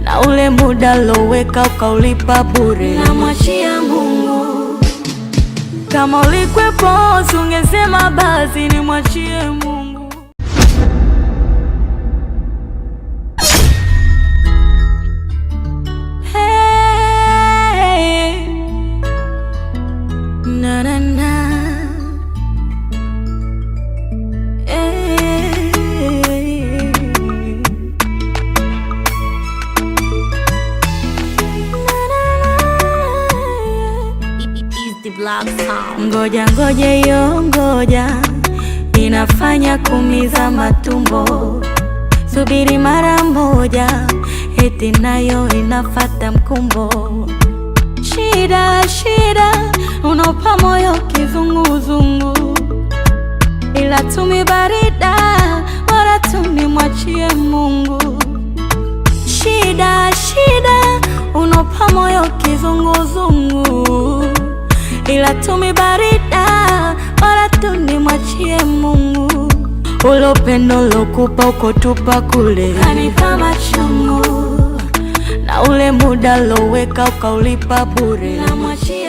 na ule muda loweka ukaulipa bure na mwachia Mungu. Kama ulikwepo ungesema basi ni mwachie Mungu. Hey, na na na. Ngoja inafanya kumiza matumbo, subiri mara moja, eti nayo inafata mkumbo. Shida unopa moyo kizunguzungu, ila tumi barida, bora tumi mwachie Mungu. Shida unopa moyo kizunguzungu, ila tumi barida, bora tumi mwachie Mungu. Ulo pendo lokupa ukotupa kule kanipa machungu, na ule muda loweka ukaulipa bure na mwachie